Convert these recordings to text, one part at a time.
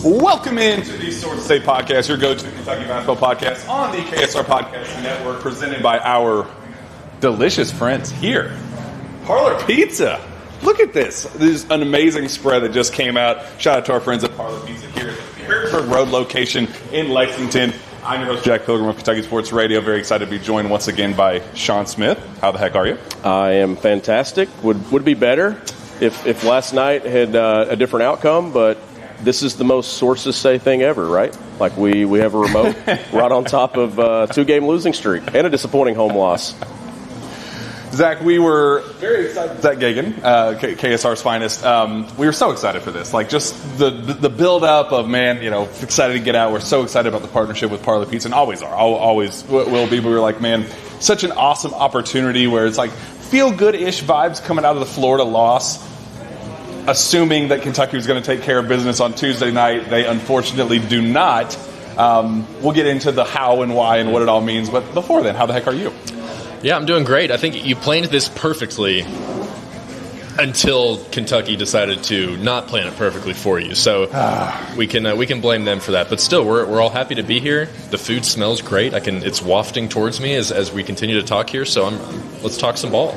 Welcome into the Source State Podcast, your go-to Kentucky basketball podcast on the KSR Podcast Network, presented by our delicious friends here. Parlor Pizza. Look at this. This is an amazing spread that just came out. Shout out to our friends at Parlor Pizza here at the Harrodsburg Road location in Lexington. I'm your host, Jack Pilgrim of Kentucky Sports Radio. Very excited to be joined once again by Sean Smith. How the heck are you? I am fantastic. Would be better if last night had a different outcome, but this is the most sources say thing ever, right? Like we have a remote right on top of a 2-game losing streak and a disappointing home loss. Zach, we were very excited. Zach Gagan, KSR's finest. We were so excited for this. Like, just the build-up of, man, excited to get out. We're so excited about the partnership with Parlor Pizza, and always are. Always will be. But we were like, man, such an awesome opportunity where it's like feel-good-ish vibes coming out of the Florida loss. Assuming that Kentucky was going to take care of business on Tuesday night, they unfortunately do not. We'll get into the how and why and what it all means. But before then, how the heck are you? Yeah, I'm doing great. I think you planned this perfectly until Kentucky decided to not plan it perfectly for you. So we can blame them for that. But still, we're all happy to be here. The food smells great. It's wafting towards me as we continue to talk here. So let's talk some ball.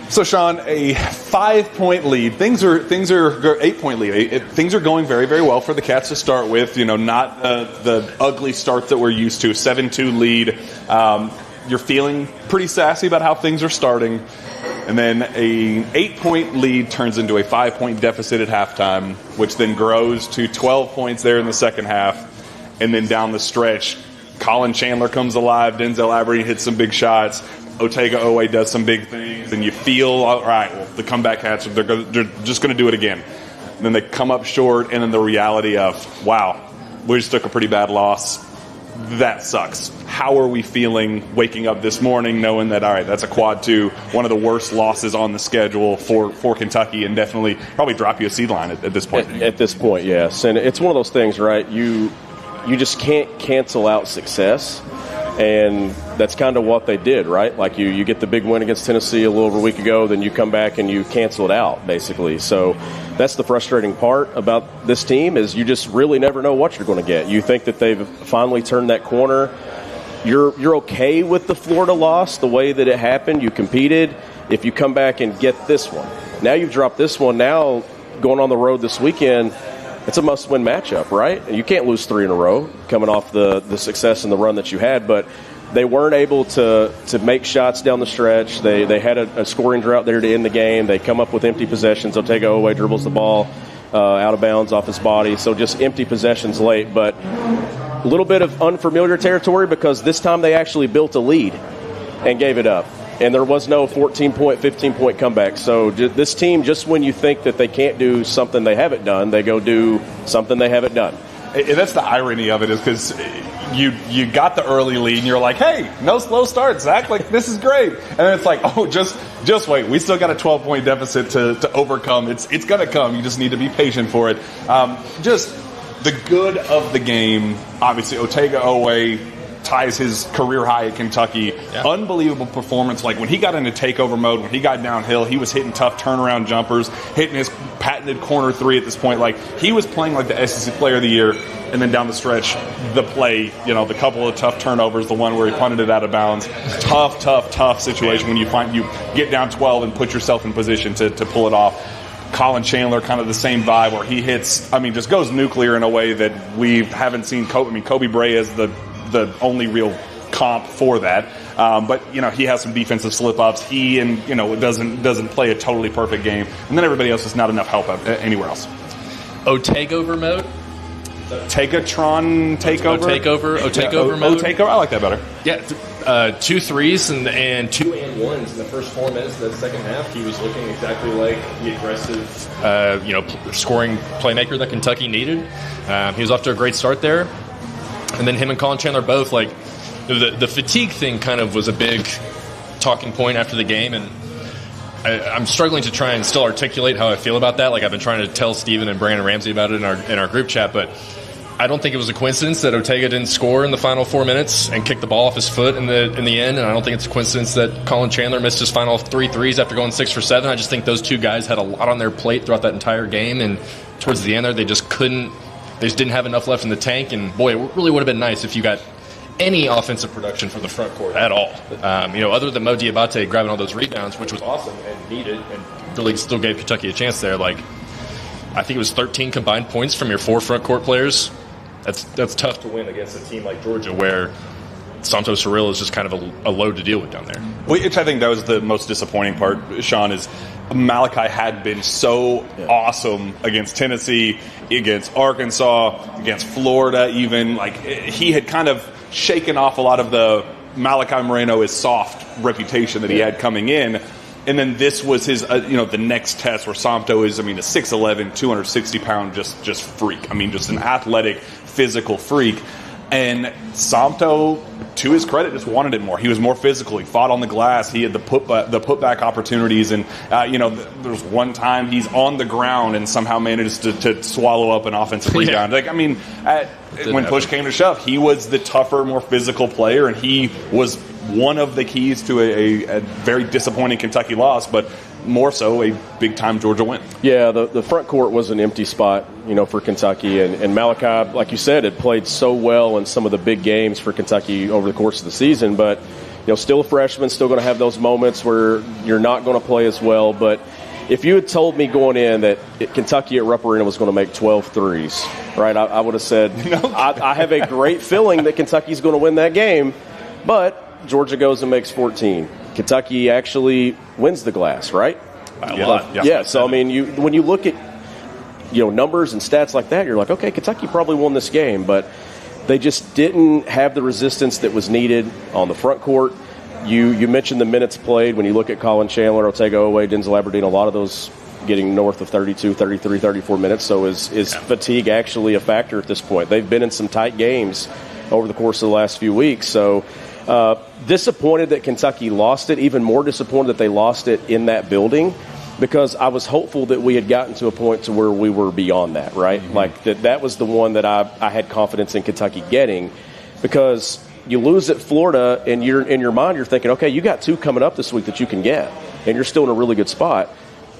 So, Sean, a 5-point lead. Things are 8-point lead. Things are going very, very well for the Cats to start with. Not the ugly start that we're used to. 7-2 lead. You're feeling pretty sassy about how things are starting. And then a 8-point lead turns into a 5-point deficit at halftime, which then grows to 12 points there in the second half. And then down the stretch, Collin Chandler comes alive. Denzel Aberreen hits some big shots. Otega Oweh does some big things, and you feel, all right, well, the comeback Cats, they're just going to do it again. And then they come up short, and then the reality of, wow, we just took a pretty bad loss. That sucks. How are we feeling waking up this morning knowing that, all right, that's a quad 2, one of the worst losses on the schedule for Kentucky, and definitely probably drop you a seed line at this point? At this point, yes. And it's one of those things, right? You just can't cancel out success. And that's kind of what they did, right? Like you get the big win against Tennessee a little over a week ago, then you come back and you cancel it out, basically. So that's the frustrating part about this team is you just really never know what you're going to get. You think that they've finally turned that corner. You're okay with the Florida loss, the way that it happened. You competed. If you come back and get this one. Now you've dropped this one. Now going on the road this weekend, it's a must-win matchup, right? And you can't lose 3 in a row coming off the success and the run that you had. But they weren't able to make shots down the stretch. They had a scoring drought there to end the game. They come up with empty possessions. Otega Oweh dribbles the ball out of bounds off his body. So just empty possessions late. But a little bit of unfamiliar territory because this time they actually built a lead and gave it up. And there was no 14-point, 15-point comeback. So this team, just when you think that they can't do something they haven't done, they go do something they haven't done. And that's the irony of it is because you got the early lead and you're like, hey, no slow start, Zach. Like, this is great. And then it's like, oh, just wait. We still got a 12-point deficit to overcome. It's going to come. You just need to be patient for it. Just the good of the game, obviously, Otega Oweh ties his career high at Kentucky. Yeah. Unbelievable performance. Like when he got into takeover mode, when he got downhill, he was hitting tough turnaround jumpers, hitting his patented corner 3 at this point. Like he was playing like the SEC Player of the Year. And then down the stretch, the play, the couple of tough turnovers, the one where he punted it out of bounds. Tough situation when you get down 12 and put yourself in position to pull it off. Collin Chandler, kind of the same vibe where he hits, just goes nuclear in a way that we haven't seen. Kobe Bray is the only real comp for that. But he has some defensive slip-ups. He doesn't play a totally perfect game. And then everybody else is not enough help anywhere else. Otega mode? Takeover mode. Otakeover, I like that better. Yeah, 2 threes and 2 and 1s in the first 4 minutes of the second half. He was looking exactly like the aggressive, scoring playmaker that Kentucky needed. He was off to a great start there. And then him and Collin Chandler both, like, the fatigue thing kind of was a big talking point after the game, and I'm struggling to try and still articulate how I feel about that. Like, I've been trying to tell Steven and Brandon Ramsey about it in our group chat, but I don't think it was a coincidence that Otega didn't score in the final 4 minutes and kick the ball off his foot in the end, and I don't think it's a coincidence that Collin Chandler missed his final 3 threes after going 6 for 7. I just think those two guys had a lot on their plate throughout that entire game, and towards the end there, they just couldn't they just didn't have enough left in the tank. And boy, it really would have been nice if you got any offensive production from the front court at all. Other than Mo Diabate grabbing all those rebounds, which was awesome and needed, and really still gave Kentucky a chance there. Like, I think it was 13 combined points from your 4 front court players. That's tough to win against a team like Georgia, where Santos Harrell is just kind of a load to deal with down there. Which I think that was the most disappointing part, Sean, is Malachi had been so awesome against Tennessee, against Arkansas, against Florida even. Like, he had kind of shaken off a lot of the Malachi Moreno is soft reputation that he had coming in. And then this was his, the next test where Samto is, a 6'11", 260-pound just freak. Just an athletic, physical freak. And Samto, to his credit, just wanted it more. He was more physical. He fought on the glass. He had the putback opportunities. And, there was one time he's on the ground and somehow managed to swallow up an offensive rebound. When push came to shove, he was the tougher, more physical player, and he was one of the keys to a very disappointing Kentucky loss, but more so a big-time Georgia win. Yeah, the front court was an empty spot, for Kentucky. And Malachi, like you said, had played so well in some of the big games for Kentucky over the course of the season. But, still a freshman, still going to have those moments where you're not going to play as well. But if you had told me going in that Kentucky at Rupp Arena was going to make 12 threes, right, I would have said, I have a great feeling that Kentucky's going to win that game. But Georgia goes and makes 14. Kentucky actually wins the glass, right? A lot. Yeah. So when you look at numbers and stats like that, you're like, okay, Kentucky probably won this game, but they just didn't have the resistance that was needed on the front court. You mentioned the minutes played. When you look at Collin, Chandler, Otega, Oweh, Denzel Aberdeen, a lot of those getting north of 32, 33, 34 minutes. So is fatigue actually a factor at this point? They've been in some tight games over the course of the last few weeks. So disappointed that Kentucky lost it, even more disappointed that they lost it in that building, because I was hopeful that we had gotten to a point to where we were beyond that, right? Mm-hmm. Like that was the one that I had confidence in Kentucky getting, because you lose at Florida and in your mind you're thinking, okay, you got 2 coming up this week that you can get, and you're still in a really good spot.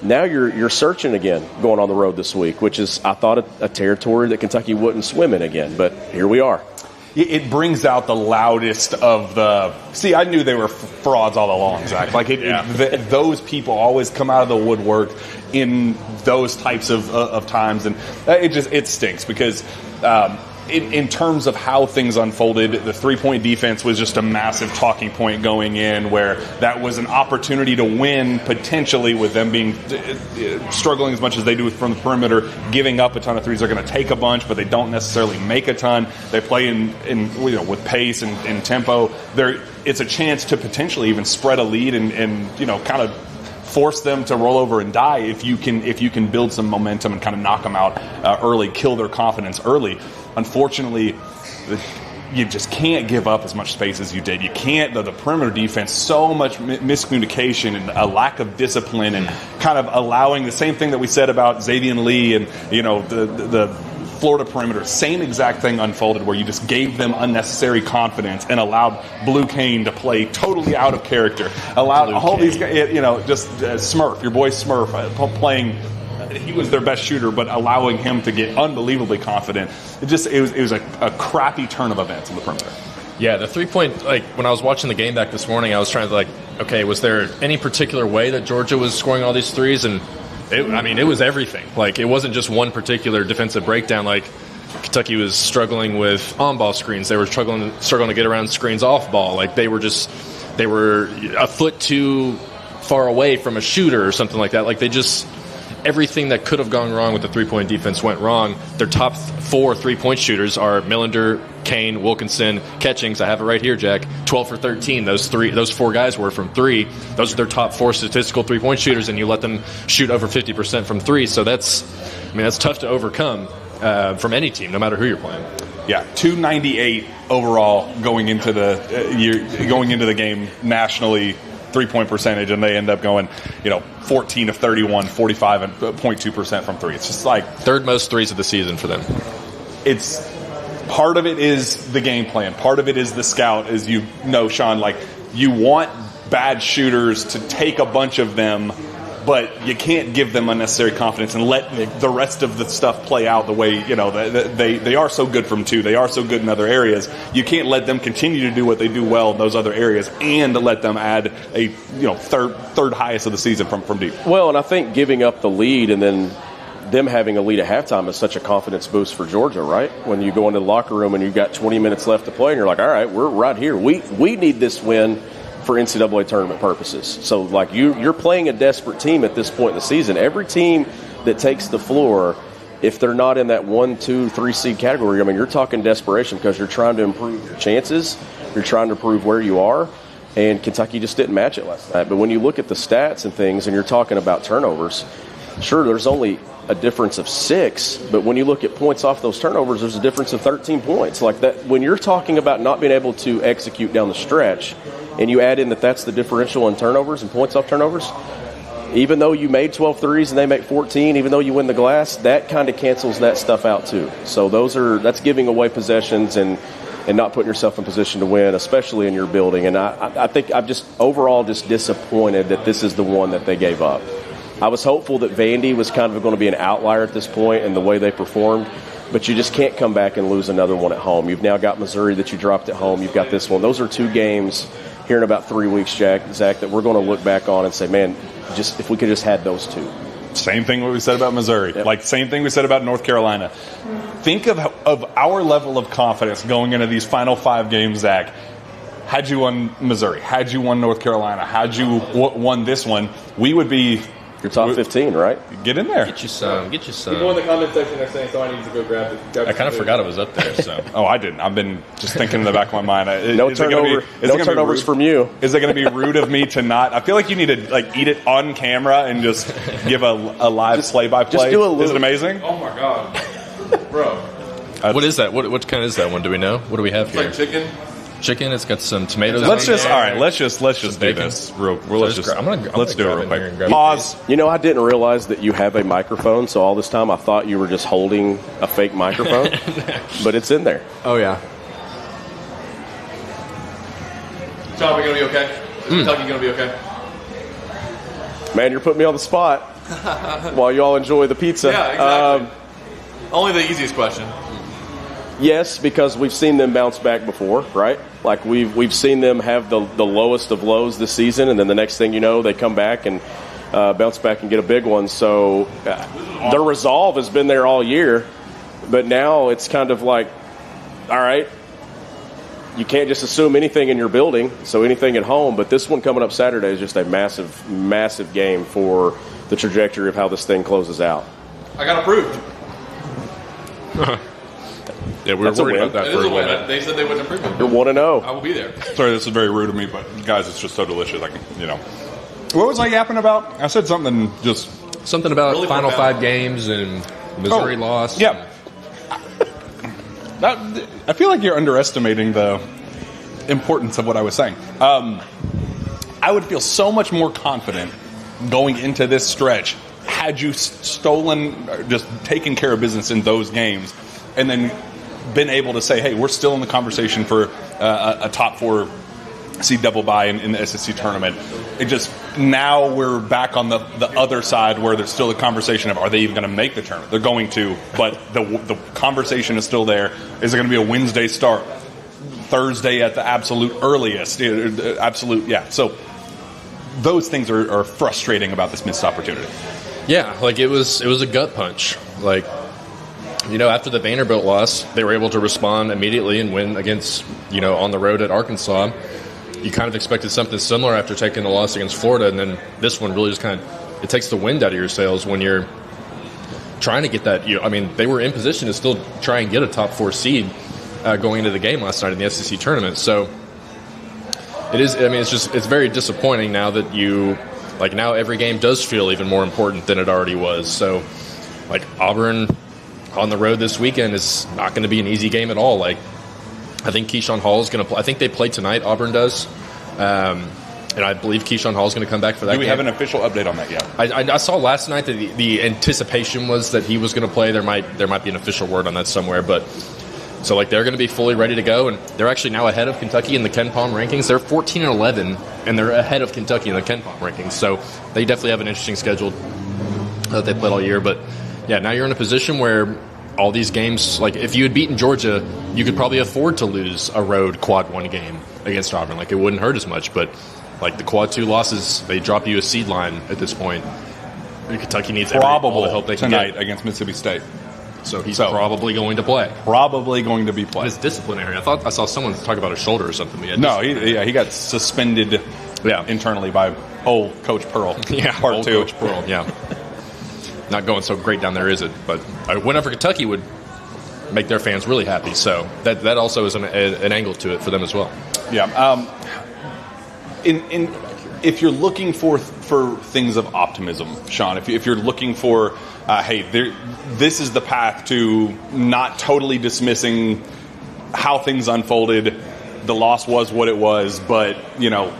Now you're searching again going on the road this week, which is, I thought, a territory that Kentucky wouldn't swim in again, but here we are. It brings out the loudest of the. See, I knew they were frauds all along, Zach. Like those people always come out of the woodwork in those types of times, and it stinks because. In terms of how things unfolded, the 3-point defense was just a massive talking point going in, where that was an opportunity to win potentially with them being struggling as much as they do from the perimeter, giving up a ton of threes. They're going to take a bunch, but they don't necessarily make a ton. They play in with pace and tempo. It's a chance to potentially even spread a lead and kind of force them to roll over and die if you can build some momentum and kind of knock them out early, kill their confidence early. Unfortunately, you just can't give up as much space as you did. You can't. The perimeter defense, so much miscommunication and a lack of discipline, and kind of allowing the same thing that we said about Xavier Lee and the Florida perimeter. Same exact thing unfolded, where you just gave them unnecessary confidence and allowed Blue Cane to play totally out of character. Allowed all these guys, just Smurf, your boy Smurf, playing. He was their best shooter, but allowing him to get unbelievably confident. It was a crappy turn of events on the perimeter. Yeah, the 3-point, when I was watching the game back this morning, I was trying to okay, was there any particular way that Georgia was scoring all these threes? And it was everything. It wasn't just one particular defensive breakdown. Kentucky was struggling with on-ball screens. They were struggling to get around screens off ball. They were a foot too far away from a shooter or something like that. Everything that could have gone wrong with the 3-point defense went wrong. Their top 4 3-point shooters are Millender, Kane, Wilkinson, Catchings. I have it right here, Jack. 12 for 13. Those 4 guys were from 3. Those are their top 4 statistical 3-point shooters, and you let them shoot over 50% from 3. So that's tough to overcome from any team, no matter who you're playing. Yeah, 298 overall going into the game nationally. 3-point percentage, and they end up going, 14 of 31, 45.2% from 3. It's just third most threes of the season for them. It's part of it is the game plan. Part of it is the scout, as you know, Sean. You want bad shooters to take a bunch of them, but you can't give them unnecessary confidence and let the rest of the stuff play out the way, they are so good from 2. They are so good in other areas. You can't let them continue to do what they do well in those other areas and let them add a third highest of the season from deep. Well, and I think giving up the lead and then them having a lead at halftime is such a confidence boost for Georgia, right? When you go into the locker room and you've got 20 minutes left to play and you're like, all right, we're right here. We need this win for NCAA tournament purposes. So, like, you're playing a desperate team at this point in the season. Every team that takes the floor, if they're not in that 1, 2, 3 seed category, I mean, you're talking desperation because you're trying to improve your chances. You're trying to prove where you are. And Kentucky just didn't match it last night. But when you look at the stats and things and you're talking about turnovers, sure, there's only a difference of 6, but when you look at points off those turnovers, there's a difference of 13 points. Like that, when you're talking about not being able to execute down the stretch, and you add in that's the differential in turnovers and points off turnovers, even though you made 12 threes and they make 14, even though you win the glass, that kind of cancels that stuff out too. So that's giving away possessions and not putting yourself in position to win, especially in your building. And I think I'm just overall just disappointed that this is the one that they gave up. I was hopeful that Vandy was kind of going to be an outlier at this point in the way they performed, but you just can't come back and lose another one at home. You've now got Missouri that you dropped at home. You've got this one. Those are 2 games here in about 3 weeks, Zach, that we're going to look back on and say, man, just if we could just had those 2. Same thing what we said about Missouri. Yep. Like, same thing we said about North Carolina. Think of our level of confidence going into these final 5 games, Zach. Had you won Missouri, had you won North Carolina, had you won this one, we would be... You're top 15, right? Get in there. Get you some. People in the comment section are saying, so I need to go grab it. I kind of forgot it was up there. So. Oh, I didn't. I've been just thinking in the back of my mind. No turnovers from you. Is it going to be rude of me to not? I feel like you need to eat it on camera and just give a live play-by-play. Just do a loop. Is it amazing? Oh my god, bro! What is that? What kind is that one? Do we know? What do we have here? It's like chicken. Chicken. It's got some tomatoes. Let's just there. Let's just do bacon. this real. Let's do it real quick. Pause. I didn't realize that you have a microphone, so all this time I thought you were just holding a fake microphone, but it's in there. Oh yeah. John, we gonna be okay? Kentucky gonna be okay? Man, you're putting me on the spot while you all enjoy the pizza. Yeah, exactly. Only the easiest question. Yes, because we've seen them bounce back before, right? Like we've seen them have the lowest of lows this season, and then the next thing you know, they come back and bounce back and get a big one. So their resolve has been there all year, but now it's kind of like, all right, you can't just assume anything in your building, so anything at home. But this one coming up Saturday is just a massive, massive game for the trajectory of how this thing closes out. I got approved. Yeah, we were worried about that It for is a a little win. bit. They said they wouldn't approve it. You're 1-0. I will be there. Sorry, this is very rude of me, but guys, it's just so delicious. What was I yapping about? I said something just Something about Really final profound. 5 games and Missouri lost. Yeah. I feel like you're underestimating the importance of what I was saying. I would feel so much more confident going into this stretch had you stolen, just taken care of business in those games, and then been able to say, hey, we're still in the conversation for a top 4 seed double bye in the SEC tournament. It just, now we're back on the other side where there's still a conversation of, are they even going to make the tournament? They're going to, but the conversation is still there. Is it going to be a Wednesday start? Thursday at the absolute earliest? Yeah. So those things are frustrating about this missed opportunity. Yeah, like it was a gut punch. Like, after the Vanderbilt loss, they were able to respond immediately and win against, on the road at Arkansas. You kind of expected something similar after taking the loss against Florida, and then this one really just it takes the wind out of your sails when you're trying to get that. They were in position to still try and get a top 4 seed going into the game last night in the SEC tournament. So it is. It's very disappointing now that now every game does feel even more important than it already was. So, Auburn on the road this weekend is not going to be an easy game at all. I think Keyshawn Hall is going to play. I think they play tonight. Auburn does. And I believe Keyshawn Hall is going to come back for that game. Do we have an official update on that yet? I saw last night that the anticipation was that he was going to play. There might be an official word on that somewhere. But So, like, they're going to be fully ready to go, and they're actually now ahead of Kentucky in the Ken Palm rankings. They're 14-11, and they're ahead of Kentucky in the Ken Palm rankings. So they definitely have an interesting schedule that they played all year. But, yeah, now you're in a position where all these games, like, if you had beaten Georgia, you could probably afford to lose a road quad 1 game against Auburn. Like, it wouldn't hurt as much. But, like, the quad 2 losses, they drop you a seed line at this point. Kentucky needs all the help they can tonight get against Mississippi State. So he's probably going to play. Probably going to be playing. It's disciplinary. I thought I saw someone talk about a shoulder or something. He got suspended internally by old Coach Pearl. Yeah, part 2. Coach Pearl, yeah. Not going so great down there, is it? But a win over Kentucky would make their fans really happy. So that also is an angle to it for them as well. Yeah. If you're looking for things of optimism, Sean, if you're looking for, this is the path to not totally dismissing how things unfolded. The loss was what it was, but,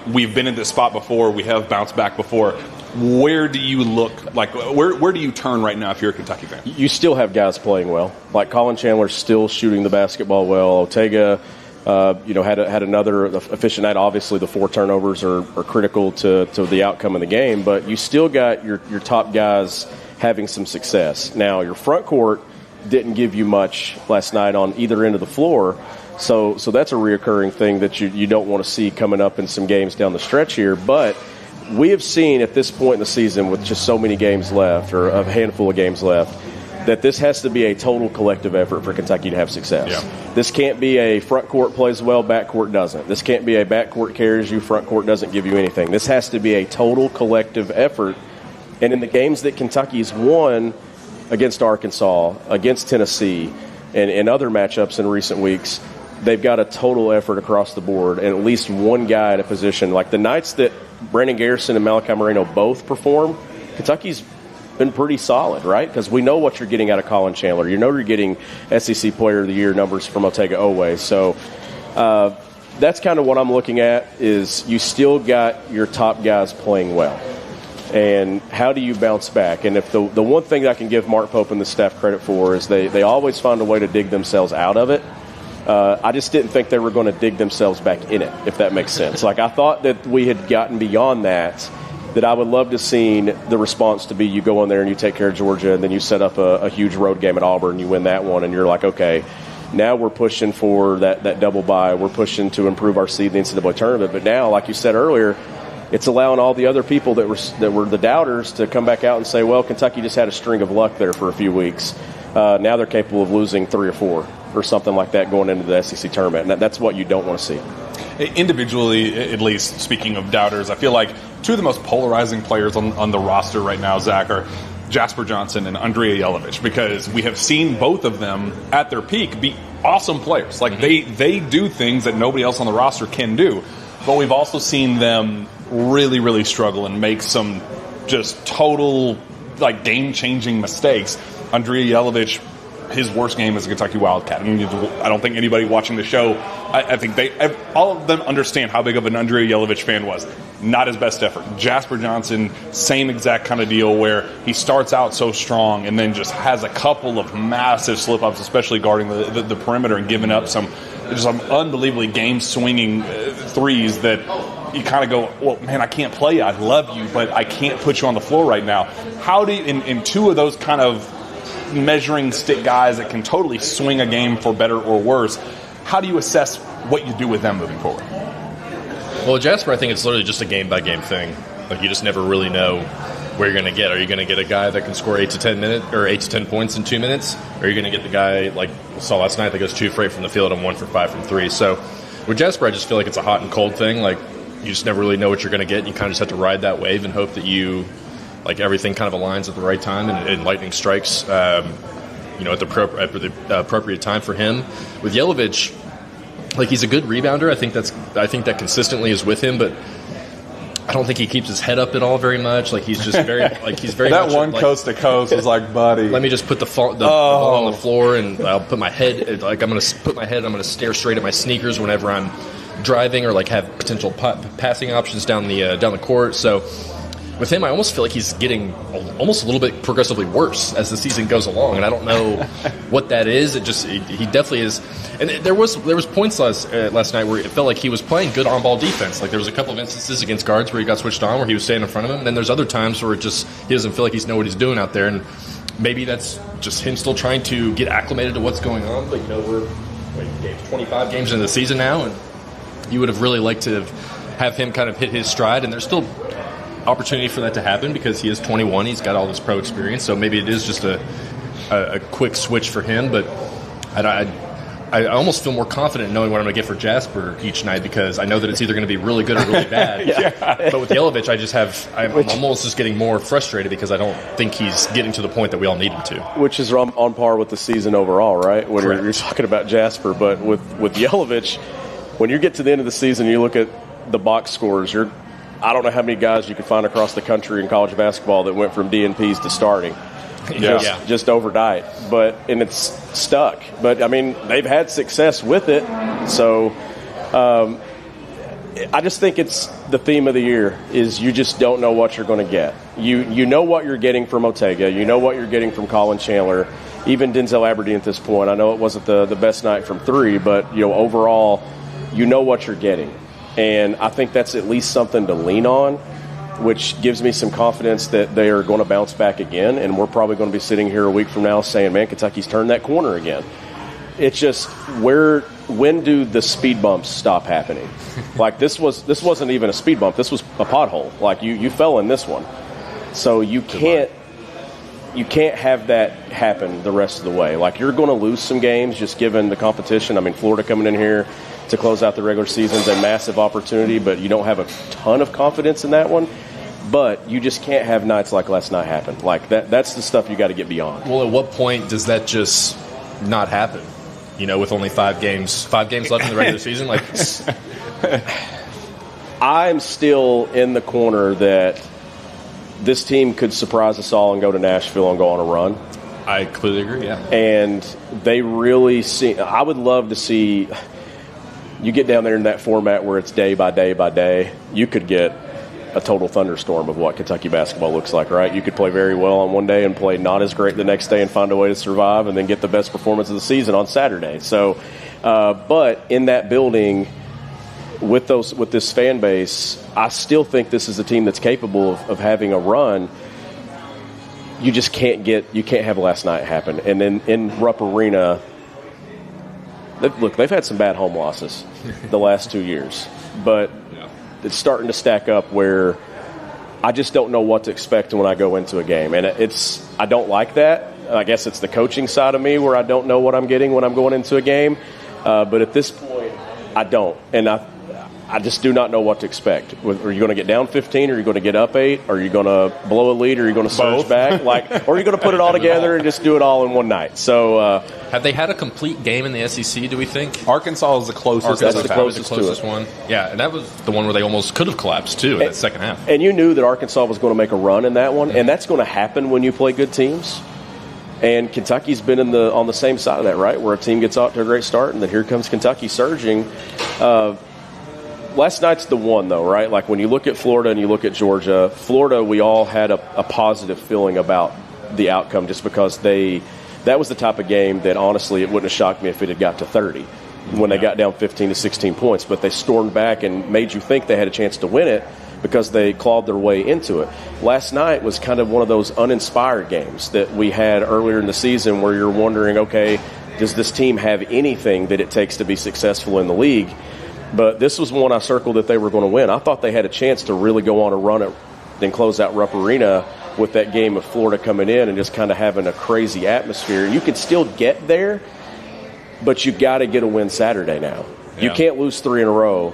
we've been in this spot before. We have bounced back before. Where do you look? Like, where do you turn right now if you're a Kentucky fan? You still have guys playing well. Like Collin Chandler still shooting the basketball well. Otega, had another efficient night. Obviously, the 4 turnovers are critical to the outcome of the game, but you still got your top guys having some success. Now, your front court didn't give you much last night on either end of the floor, so that's a reoccurring thing that you don't want to see coming up in some games down the stretch here. But we have seen at this point in the season, with just so many games left, or a handful of games left, that this has to be a total collective effort for Kentucky to have success. Yeah. This can't be a front court plays well, back court doesn't. This can't be a back court carries you, front court doesn't give you anything. This has to be a total collective effort. And in the games that Kentucky's won against Arkansas, against Tennessee, and other matchups in recent weeks, they've got a total effort across the board, and at least one guy at a position. Like the nights that Brandon Garrison and Malachi Moreno both perform, Kentucky's been pretty solid, right? Because we know what you're getting out of Collin Chandler. You know you're getting SEC Player of the Year numbers from Otega Oweh. So that's kind of what I'm looking at, is you still got your top guys playing well. And how do you bounce back? And if the one thing that I can give Mark Pope and the staff credit for is they always find a way to dig themselves out of it. I just didn't think they were going to dig themselves back in it, if that makes sense. Like, I thought that we had gotten beyond that I would love to see the response to be you go in there and you take care of Georgia, and then you set up a huge road game at Auburn and you win that one, and you're like, okay, now we're pushing for that double bye. We're pushing to improve our seed in the NCAA tournament. But now, like you said earlier, it's allowing all the other people that were the doubters to come back out and say, well, Kentucky just had a string of luck there for a few weeks. Now they're capable of losing 3 or 4 or something like that going into the SEC tournament. And that's what you don't want to see. Individually, at least, speaking of doubters, I feel like 2 of the most polarizing players on the roster right now, Zach, are Jasper Johnson and Andrea Jelovich, because we have seen both of them at their peak be awesome players. Like, they do things that nobody else on the roster can do. But we've also seen them really, really struggle and make some just total, like, game-changing mistakes. Andrea Jelovich, his worst game as a Kentucky Wildcat. I mean, I don't think anybody watching the show, I think all of them understand how big of an Andrea Jelovich fan was. Not his best effort. Jasper Johnson, same exact kind of deal, where he starts out so strong and then just has a couple of massive slip-ups, especially guarding the perimeter, and giving up some unbelievably game-swinging threes that you kind of go, well, man, I can't play you. I love you, but I can't put you on the floor right now. How do you, in 2 of those kind of measuring stick guys that can totally swing a game for better or worse, how do you assess what you do with them moving forward? Well, Jasper, I think it's literally just a game-by-game thing. Like, you just never really know where you're going to get. Are you going to get a guy that can score 8 to 10 points in 2 minutes? Or are you going to get the guy, like we saw last night, that goes 2 for 8 from the field and 1 for 5 from 3? So with Jasper, I just feel like it's a hot and cold thing. Like, you just never really know what you're going to get. And you kind of just have to ride that wave and hope that everything kind of aligns at the right time and lightning strikes, at the appropriate time for him. With Jelovich, like, he's a good rebounder. I think that consistently is with him, but I don't think he keeps his head up at all very much. Like, he's just very that much, one coast to coast was like, buddy, let me just put the ball on the floor, and I'll put my head, like, I'm going to put my head, I'm going to stare straight at my sneakers whenever I'm driving, or like have potential passing options down the court. So with him, I almost feel like he's getting almost a little bit progressively worse as the season goes along, and I don't know what that is. He definitely is. And there was points last night where it felt like he was playing good on-ball defense. Like there was a couple of instances against guards where he got switched on, where he was staying in front of him. And then there's other times where he doesn't feel like he's know what he's doing out there, and maybe that's just him still trying to get acclimated to what's going on. But we're 25 games into the season now, and you would have really liked to have him kind of hit his stride, and there's still opportunity for that to happen because he is 21. He's got all this pro experience, so maybe it is just a quick switch for him. But I almost feel more confident knowing what I'm going to get for Jasper each night because I know that it's either going to be really good or really bad. But with Yelovich, I'm almost just getting more frustrated because I don't think he's getting to the point that we all need him to. Which is on par with the season overall, right? When you're talking about Jasper. But with Yelovich, when you get to the end of the season, you look at the box scores, I don't know how many guys you could find across the country in college basketball that went from DNPs to starting. Just overnight. And it's stuck. But, I mean, they've had success with it. So I just think it's the theme of the year is you just don't know what you're going to get. You know what you're getting from Otega. You know what you're getting from Collin, Chandler, even Denzel Aberdeen at this point. I know it wasn't the best night from three, but, overall, you know what you're getting. And I think that's at least something to lean on, which gives me some confidence that they are going to bounce back again. And we're probably going to be sitting here a week from now saying, man, Kentucky's turned that corner again. It's just when do the speed bumps stop happening? Like this wasn't even a speed bump. This was a pothole. Like you fell in this one. So you can't have that happen the rest of the way. Like you're going to lose some games just given the competition. I mean, Florida coming in here to close out the regular season is a massive opportunity, but you don't have a ton of confidence in that one. But you just can't have nights like last night happen. Like that's the stuff you got to get beyond. Well, at what point does that just not happen? With only 5 games left in the regular season? Like, I'm still in the corner that this team could surprise us all and go to Nashville and go on a run. I completely agree, yeah. And they really I would love to see you get down there in that format where it's day by day by day. You could get a total thunderstorm of what Kentucky basketball looks like, right? You could play very well on one day and play not as great the next day and find a way to survive and then get the best performance of the season on Saturday. So, but in that building with this fan base, I still think this is a team that's capable of having a run. You just can't have last night happen. And then in Rupp Arena, they've had some bad home losses the last 2 years, but it's starting to stack up where I just don't know what to expect when I go into a game. And I don't like that. I guess it's the coaching side of me where I don't know what I'm getting when I'm going into a game. But at this point, I don't. And I just do not know what to expect. Are you going to get down 15? Or are you going to get up 8? Are you going to blow a lead? Or are you going to surge back? Or are you going to put it all together and just do it all in one night? So, have they had a complete game in the SEC, do we think? Arkansas is the closest. That's the closest one. Yeah, and that was the one where they almost could have collapsed, too, in that second half. And you knew that Arkansas was going to make a run in that one, and that's going to happen when you play good teams. And Kentucky's been on the same side of that, right, where a team gets out to a great start, and then here comes Kentucky surging. Last night's the one, though, right? Like when you look at Florida and you look at Georgia, Florida, we all had a positive feeling about the outcome just because that was the type of game that, honestly, it wouldn't have shocked me if it had got to 30 when they got down 15 to 16 points. But they stormed back and made you think they had a chance to win it because they clawed their way into it. Last night was kind of one of those uninspired games that we had earlier in the season where you're wondering, okay, does this team have anything that it takes to be successful in the league? But this was one I circled that they were going to win. I thought they had a chance to really go on a run and close out Rupp Arena with that game of Florida coming in and just kind of having a crazy atmosphere. You could still get there, but you got to get a win Saturday now. Yeah. You can't lose 3 in a row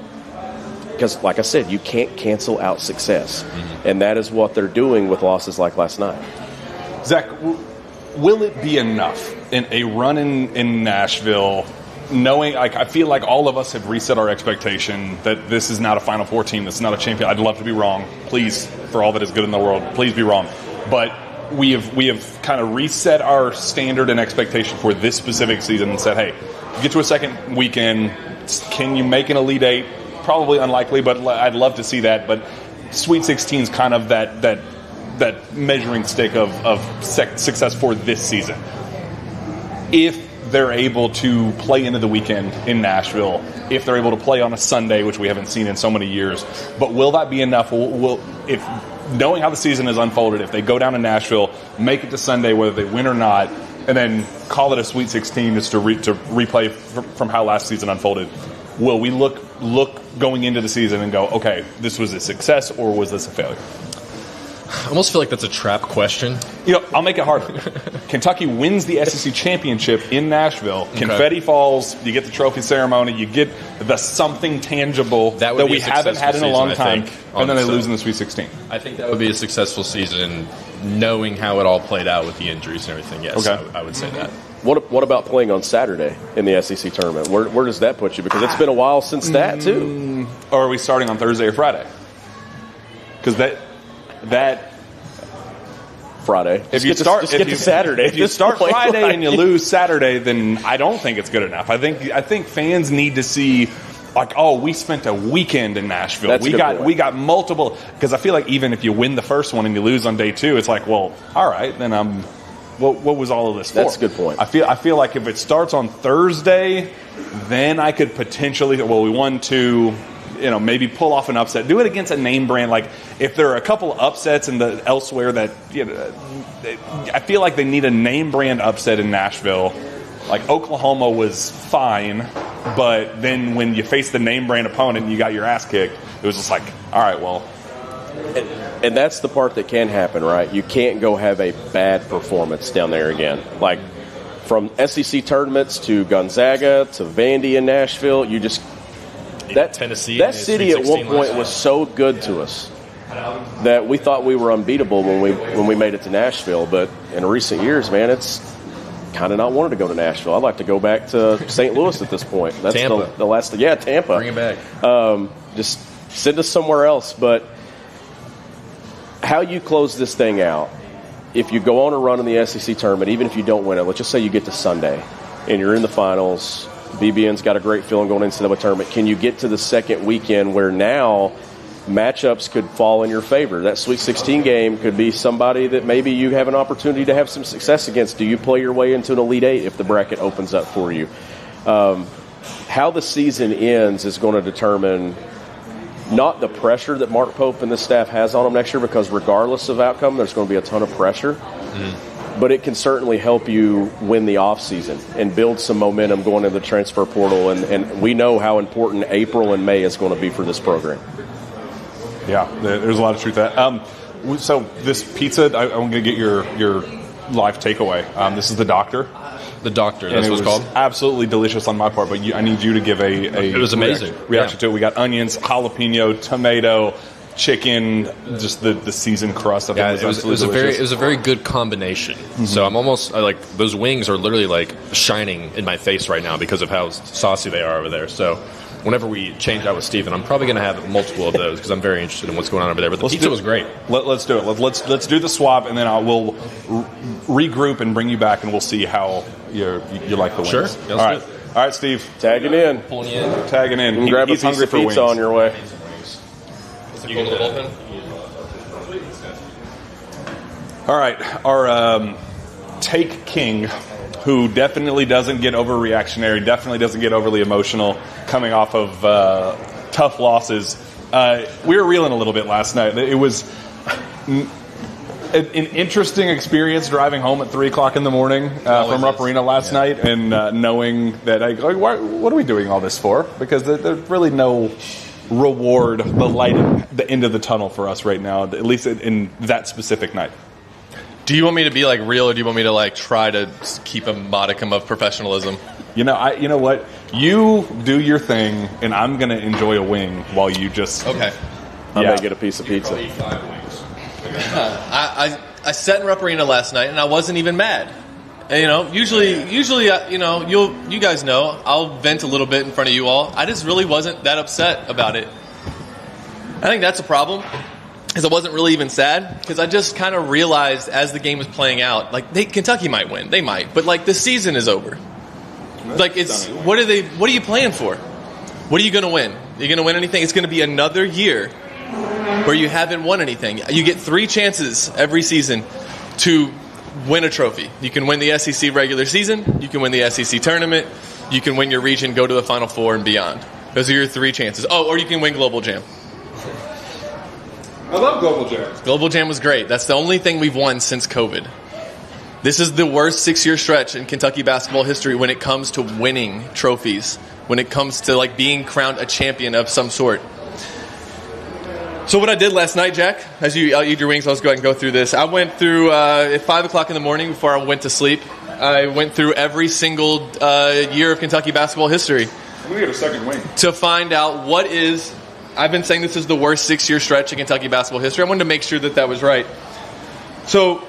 because, like I said, you can't cancel out success. Mm-hmm. And that is what they're doing with losses like last night. Zach, will it be enough in a run in Nashville, knowing, I feel like all of us have reset our expectation that this is not a Final Four team, this is not a champion. I'd love to be wrong. Please, for all that is good in the world, please be wrong. But we have kind of reset our standard and expectation for this specific season and said, hey, get to a second weekend. Can you make an Elite Eight? Probably unlikely, but I'd love to see that. But Sweet 16 is kind of that measuring stick of success for this season. If they're able to play into the weekend in Nashville, if they're able to play on a Sunday, which we haven't seen in so many years, but will that be enough? If knowing how the season has unfolded, if they go down to Nashville, make it to Sunday, whether they win or not, and then call it a Sweet 16 just to replay from how last season unfolded, will we look going into the season and go, okay, this was a success or was this a failure? I almost feel like that's a trap question. I'll make it harder. Kentucky wins the SEC championship in Nashville. Okay. Confetti falls. You get the trophy ceremony. You get the something tangible that we haven't had in a long time. And then they lose in the Sweet 16. I think that would be a successful season, knowing how it all played out with the injuries and everything. Yes, okay. I would say that. What about playing on Saturday in the SEC tournament? Where does that put you? Because it's been a while since that, too. Or are we starting on Thursday or Friday? Because that Friday. If you start Saturday, if you start Friday and you lose Saturday, then I don't think it's good enough. I think fans need to see, like, oh, we spent a weekend in Nashville. We got multiple, because I feel like even if you win the first one and you lose on day 2, it's like, well, all right, then what was all of this for? That's a good point. I feel like if it starts on Thursday, then I could potentially, we won 2. Maybe pull off an upset. Do it against a name brand. Like, if there are a couple upsets elsewhere that, I feel like they need a name brand upset in Nashville. Like, Oklahoma was fine, but then when you face the name brand opponent and you got your ass kicked, it was just like, all right, well. And that's the part that can happen, right? You can't go have a bad performance down there again. Like, from SEC tournaments to Gonzaga to Vandy in Nashville, you just... Tennessee. That city at one point was so good to us that we thought we were unbeatable when we made it to Nashville. But in recent years, man, it's kind of not wanted to go to Nashville. I'd like to go back to St. Louis at this point. That's Tampa. the last. Yeah, Tampa. Bring it back. Just send us somewhere else. But how you close this thing out, if you go on a run in the SEC tournament, even if you don't win it, let's just say you get to Sunday and you're in the finals. BBN's got a great feeling going into the tournament. Can you get to the second weekend where now matchups could fall in your favor? That Sweet 16 game could be somebody that maybe you have an opportunity to have some success against. Do you play your way into an Elite Eight if the bracket opens up for you? How the season ends is going to determine not the pressure that Mark Pope and the staff has on them next year, because regardless of outcome, there's going to be a ton of pressure. But it can certainly help you win the offseason and build some momentum going into the transfer portal. And we know how important April and May is going to be for this program. Yeah, there's a lot of truth to that. So this pizza, I'm going to get your live takeaway. This is the Doctor. The Doctor, that's what it's called. Absolutely delicious on my part, but I need you to give a it was amazing reaction to it. We got onions, jalapeno, tomato, chicken, just the seasoned crust. I think it was a very good combination. Mm-hmm. So I'm almost like, those wings are literally like shining in my face right now because of how saucy they are over there. So whenever we change out with Steven, I'm probably going to have multiple of those because I'm very interested in what's going on over there. But the pizza was great. Let's do it. Let's do the swap, and then we'll regroup and bring you back, and we'll see how you like the wings. Sure. All right, Steve. Tagging in. Pulling you in. Tagging in. And grab a piece of pizza on your way. You can open. All right, our take king, who definitely doesn't get overreactionary, definitely doesn't get overly emotional, coming off of tough losses. We were reeling a little bit last night. It was an interesting experience driving home at 3 o'clock in the morning from Rupp Arena last night, and knowing that what are we doing all this for? Because there's really no reward, the light at the end of the tunnel for us right now, at least in that specific night. Do you want me to be like real, or do you want me to like try to keep a modicum of professionalism? You know what? You do your thing, and I'm gonna enjoy a wing while you just. Okay. I'm gonna get a piece of pizza. I sat in Rupp Arena last night, and I wasn't even mad. And, usually, you guys know, I'll vent a little bit in front of you all. I just really wasn't that upset about it. I think that's a problem, because I wasn't really even sad, because I just kind of realized as the game was playing out, like, Kentucky might win, they might, but like the season is over. Like, it's what are you playing for? What are you going to win? Are you going to win anything? It's going to be another year where you haven't won anything. You get 3 chances every season to win a trophy. You can win the SEC regular season, you can win the SEC tournament, you can win your region, go to the Final Four and beyond. Those are your 3 chances. Oh, or you can win Global Jam. I love Global Jam. Global Jam was great. That's the only thing we've won since COVID. This is the worst 6-year stretch in Kentucky basketball history when it comes to winning trophies, when it comes to like being crowned a champion of some sort. So what I did last night, Jack, as you eat your wings, let's go ahead and go through this. I went through, at 5 o'clock in the morning before I went to sleep, I went through every single year of Kentucky basketball history. I'm going to get a second wing. To find out what is, I've been saying this is the worst 6-year stretch in Kentucky basketball history. I wanted to make sure that was right. So,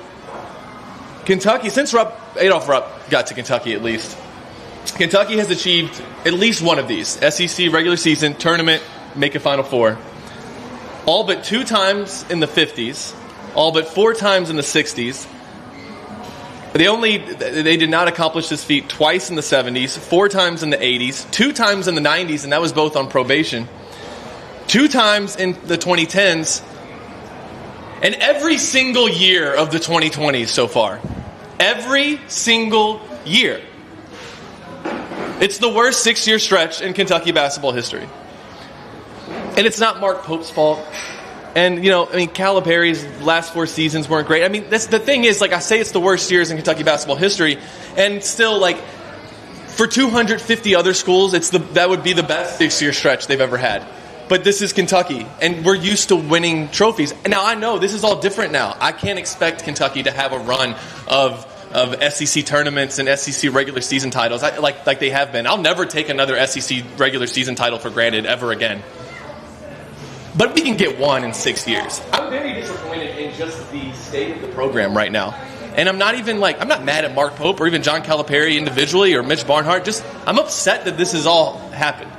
Kentucky, since Adolph Rupp got to Kentucky at least, Kentucky has achieved at least one of these. SEC regular season, tournament, make a Final Four. All but 2 times in the 50s, all but 4 times in the 60s. They did not accomplish this feat twice in the 70s, 4 times in the 80s, 2 times in the 90s, and that was both on probation. 2 times in the 2010s, and every single year of the 2020s so far. Every single year. It's the worst 6-year stretch in Kentucky basketball history. And it's not Mark Pope's fault. And, Calipari's last 4 seasons weren't great. I mean, the thing is, I say it's the worst years in Kentucky basketball history, and still, for 250 other schools, that would be the best 6-year stretch they've ever had. But this is Kentucky, and we're used to winning trophies. And now I know this is all different now. I can't expect Kentucky to have a run of SEC tournaments and SEC regular season titles like they have been. I'll never take another SEC regular season title for granted ever again. But we can get one in 6 years. I'm very disappointed in just the state of the program right now. And I'm not even I'm not mad at Mark Pope or even John Calipari individually or Mitch Barnhart. I'm upset that this has all happened.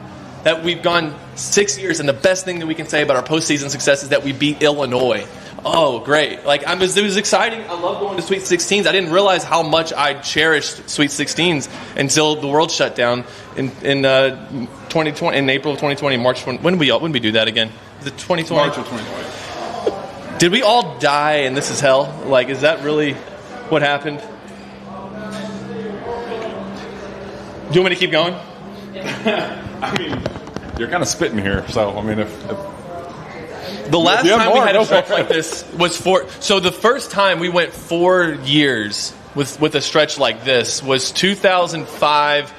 That we've gone 6 years, and the best thing that we can say about our postseason success is that we beat Illinois. Oh, great. it was exciting. I love going to Sweet 16s. I didn't realize how much I cherished Sweet 16s until the world shut down in 2020, in April of 2020, March. When did we do that again? Is it 2020? March of 2020. Did we all die and this is hell? Is that really what happened? Do you want me to keep going? I mean, you're kind of spitting here, so if the last time we had a stretch like this was so the first time we went 4 years with a stretch like this was 2005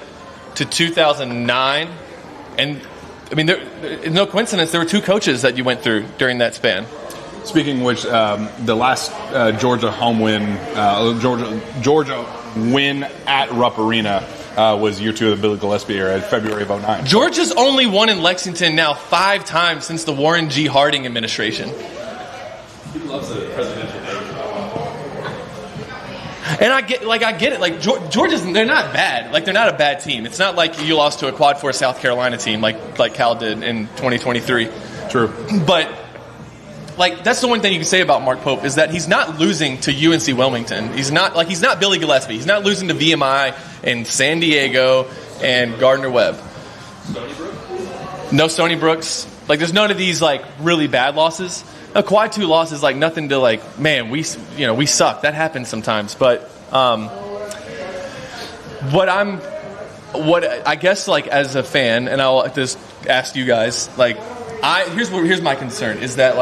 to 2009, and no coincidence, there were 2 coaches that you went through during that span. Speaking of which, the last Georgia home win, Georgia win at Rupp Arena was year 2 of the Billy Gillespie era, February of 2009. Georgia's only won in Lexington now 5 times since the Warren G. Harding administration. He loves the presidential name. And I get it. Georgia's, they're not bad. They're not a bad team. It's not like you lost to a Quad 4 South Carolina team like Cal did in 2023. True. But that's the one thing you can say about Mark Pope is that he's not losing to UNC Wilmington. He's not Billy Gillespie. He's not losing to VMI and San Diego and Gardner-Webb. No Stony Brooks. There's none of these really bad losses. A Quad 2 loss is nothing to man, we suck. That happens sometimes. But what I guess as a fan, and I'll just ask you guys, here's my concern is that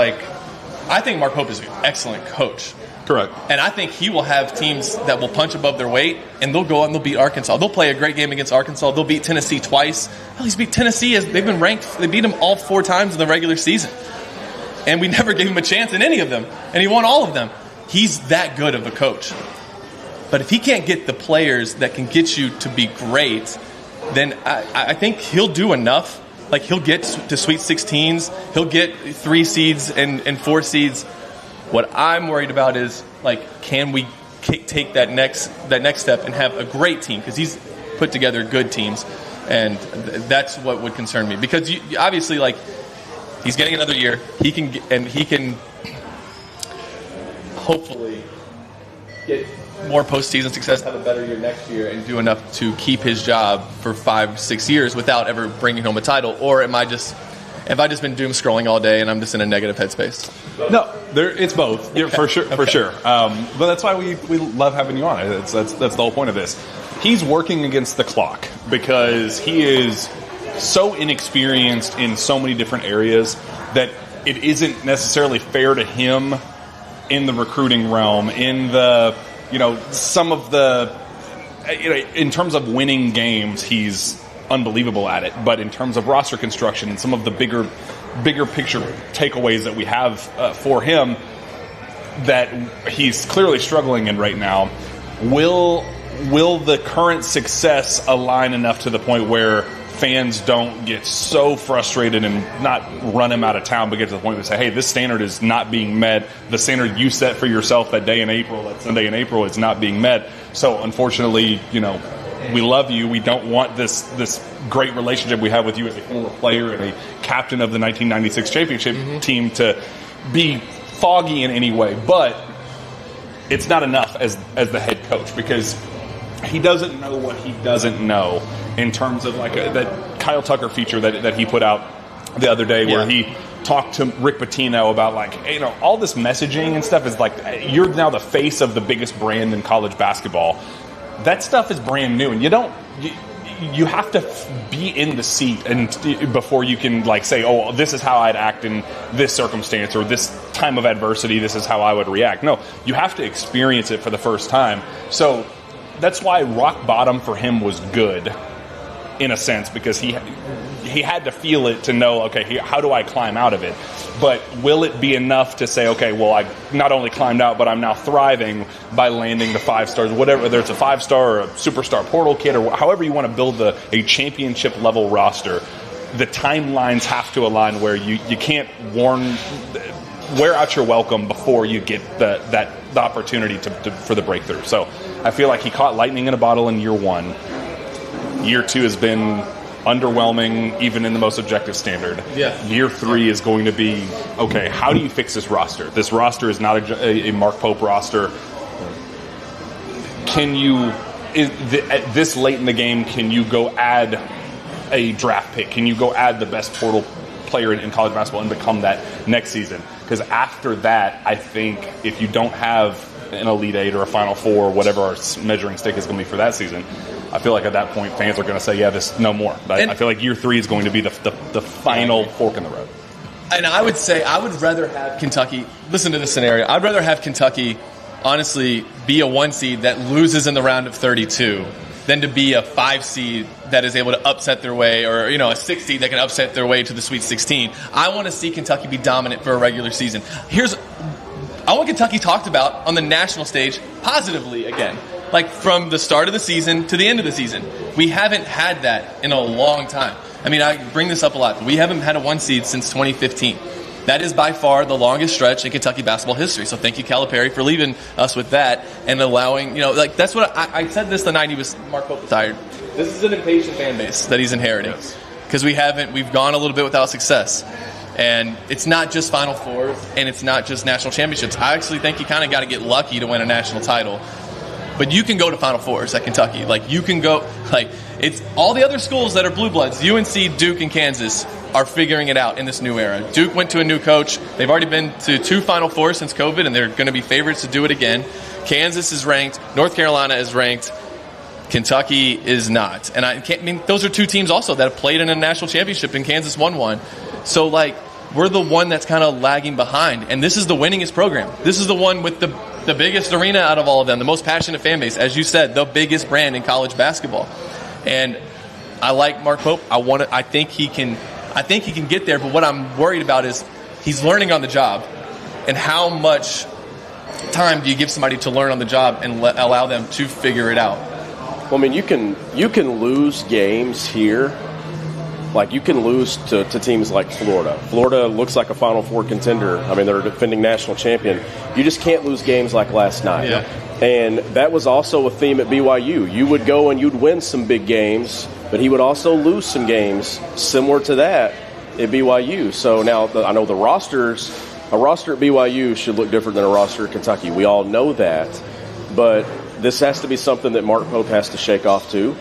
I think Mark Pope is an excellent coach. Correct. And I think he will have teams that will punch above their weight, and they'll go out and they'll beat Arkansas. They'll play a great game against Arkansas. They'll beat Tennessee twice. Hell, he's beat Tennessee. They've been ranked. They beat them all 4 times in the regular season. And we never gave him a chance in any of them. And he won all of them. He's that good of a coach. But if he can't get the players that can get you to be great, then I think he'll do enough. He'll get to Sweet 16s. He'll get 3 seeds and 4 seeds. What I'm worried about is, can we take that next step and have a great team? Because he's put together good teams. And that's what would concern me. Because obviously, he's getting another year. He can hopefully get more postseason success, have a better year next year, and do enough to keep his job for 5-6 years without ever bringing home a title. Or am I just Have I just been doom scrolling all day and I'm just in a negative headspace? No, it's both. Yeah, for sure, for sure. But that's why we love having you on. That's the whole point of this. He's working against the clock because he is so inexperienced in so many different areas that it isn't necessarily fair to him in the recruiting realm, in the, some of the, in terms of winning games, he's unbelievable at it. But in terms of roster construction and some of the bigger picture takeaways that we have for him that he's clearly struggling in right now, will the current success align enough to the point where fans don't get so frustrated and not run him out of town, but get to the point where they say, hey, this standard is not being met. The standard you set for yourself that day in April, that Sunday in April, is not being met. So unfortunately, we love you. We don't want this great relationship we have with you as a former player and a captain of the 1996 championship team to be foggy in any way. But it's not enough as the head coach, because he doesn't know what he doesn't know in terms of that Kyle Tucker feature that he put out the other day where he talked to Rick Pitino about all this messaging and stuff is you're now the face of the biggest brand in college basketball. That stuff is brand new, and you have to be in the seat and before you can say, oh, this is how I'd act in this circumstance or this time of adversity. This is how I would react. No, you have to experience it for the first time. So that's why rock bottom for him was good, in a sense, because he had to feel it to know, okay, how do I climb out of it? But will it be enough to say, okay, well, I not only climbed out, but I'm now thriving by landing the 5 stars, whatever, whether it's a 5-star or a superstar portal kid or however you want to build a championship level roster. The timelines have to align where you can't wear out your welcome before you get the opportunity for the breakthrough. So I feel like he caught lightning in a bottle in year 1. Year 2 has been underwhelming, even in the most objective standard. Yeah. Year 3 is going to be, okay, how do you fix this roster? This roster is not a Mark Pope roster. At this late in the game, can you go add a draft pick? Can you go add the best portal player in college basketball and become that next season? Because after that, I think if you don't have an Elite 8 or a Final Four, whatever our measuring stick is going to be for that season, I feel like at that point fans are going to say, yeah, this no more. I feel like year 3 is going to be the final fork in the road. And I would say I would rather have Kentucky, listen to this scenario, I'd rather have Kentucky honestly be a 1 seed that loses in the round of 32 than to be a 5 seed that is able to upset their way, or a 6 seed that can upset their way to the Sweet 16. I want to see Kentucky be dominant for a regular season. I want Kentucky talked about on the national stage positively again. From the start of the season to the end of the season. We haven't had that in a long time. I mean, I bring this up a lot. We haven't had a 1 seed since 2015. That is by far the longest stretch in Kentucky basketball history. So thank you, Calipari, for leaving us with that and allowing, that's what I said this the night he was Mark Pope retired. This is an impatient fan base that he's inheriting. Because we've gone a little bit without success. And it's not just Final Fours, and it's not just national championships. I actually think you kind of got to get lucky to win a national title. But you can go to Final Fours at Kentucky. You can go, it's all the other schools that are blue bloods, UNC, Duke, and Kansas, are figuring it out in this new era. Duke went to a new coach. They've already been to 2 Final Fours since COVID, and they're going to be favorites to do it again. Kansas is ranked. North Carolina is ranked. Kentucky is not. And those are 2 teams also that have played in a national championship, and Kansas won one. So, we're the one that's kind of lagging behind. And this is the winningest program. This is the one with the biggest arena out of all of them, the most passionate fan base. As you said, the biggest brand in college basketball. And I like Mark Pope. I think he can get there, but what I'm worried about is he's learning on the job. And how much time do you give somebody to learn on the job and allow them to figure it out? Well, I mean, you can lose games here. You can lose to teams like Florida. Florida looks like a Final Four contender. I mean, they're a defending national champion. You just can't lose games like last night. Yeah. And that was also a theme at BYU. You would go and you'd win some big games, but he would also lose some games similar to that at BYU. So now I know a roster at BYU should look different than a roster at Kentucky. We all know that. But this has to be something that Mark Pope has to shake off too.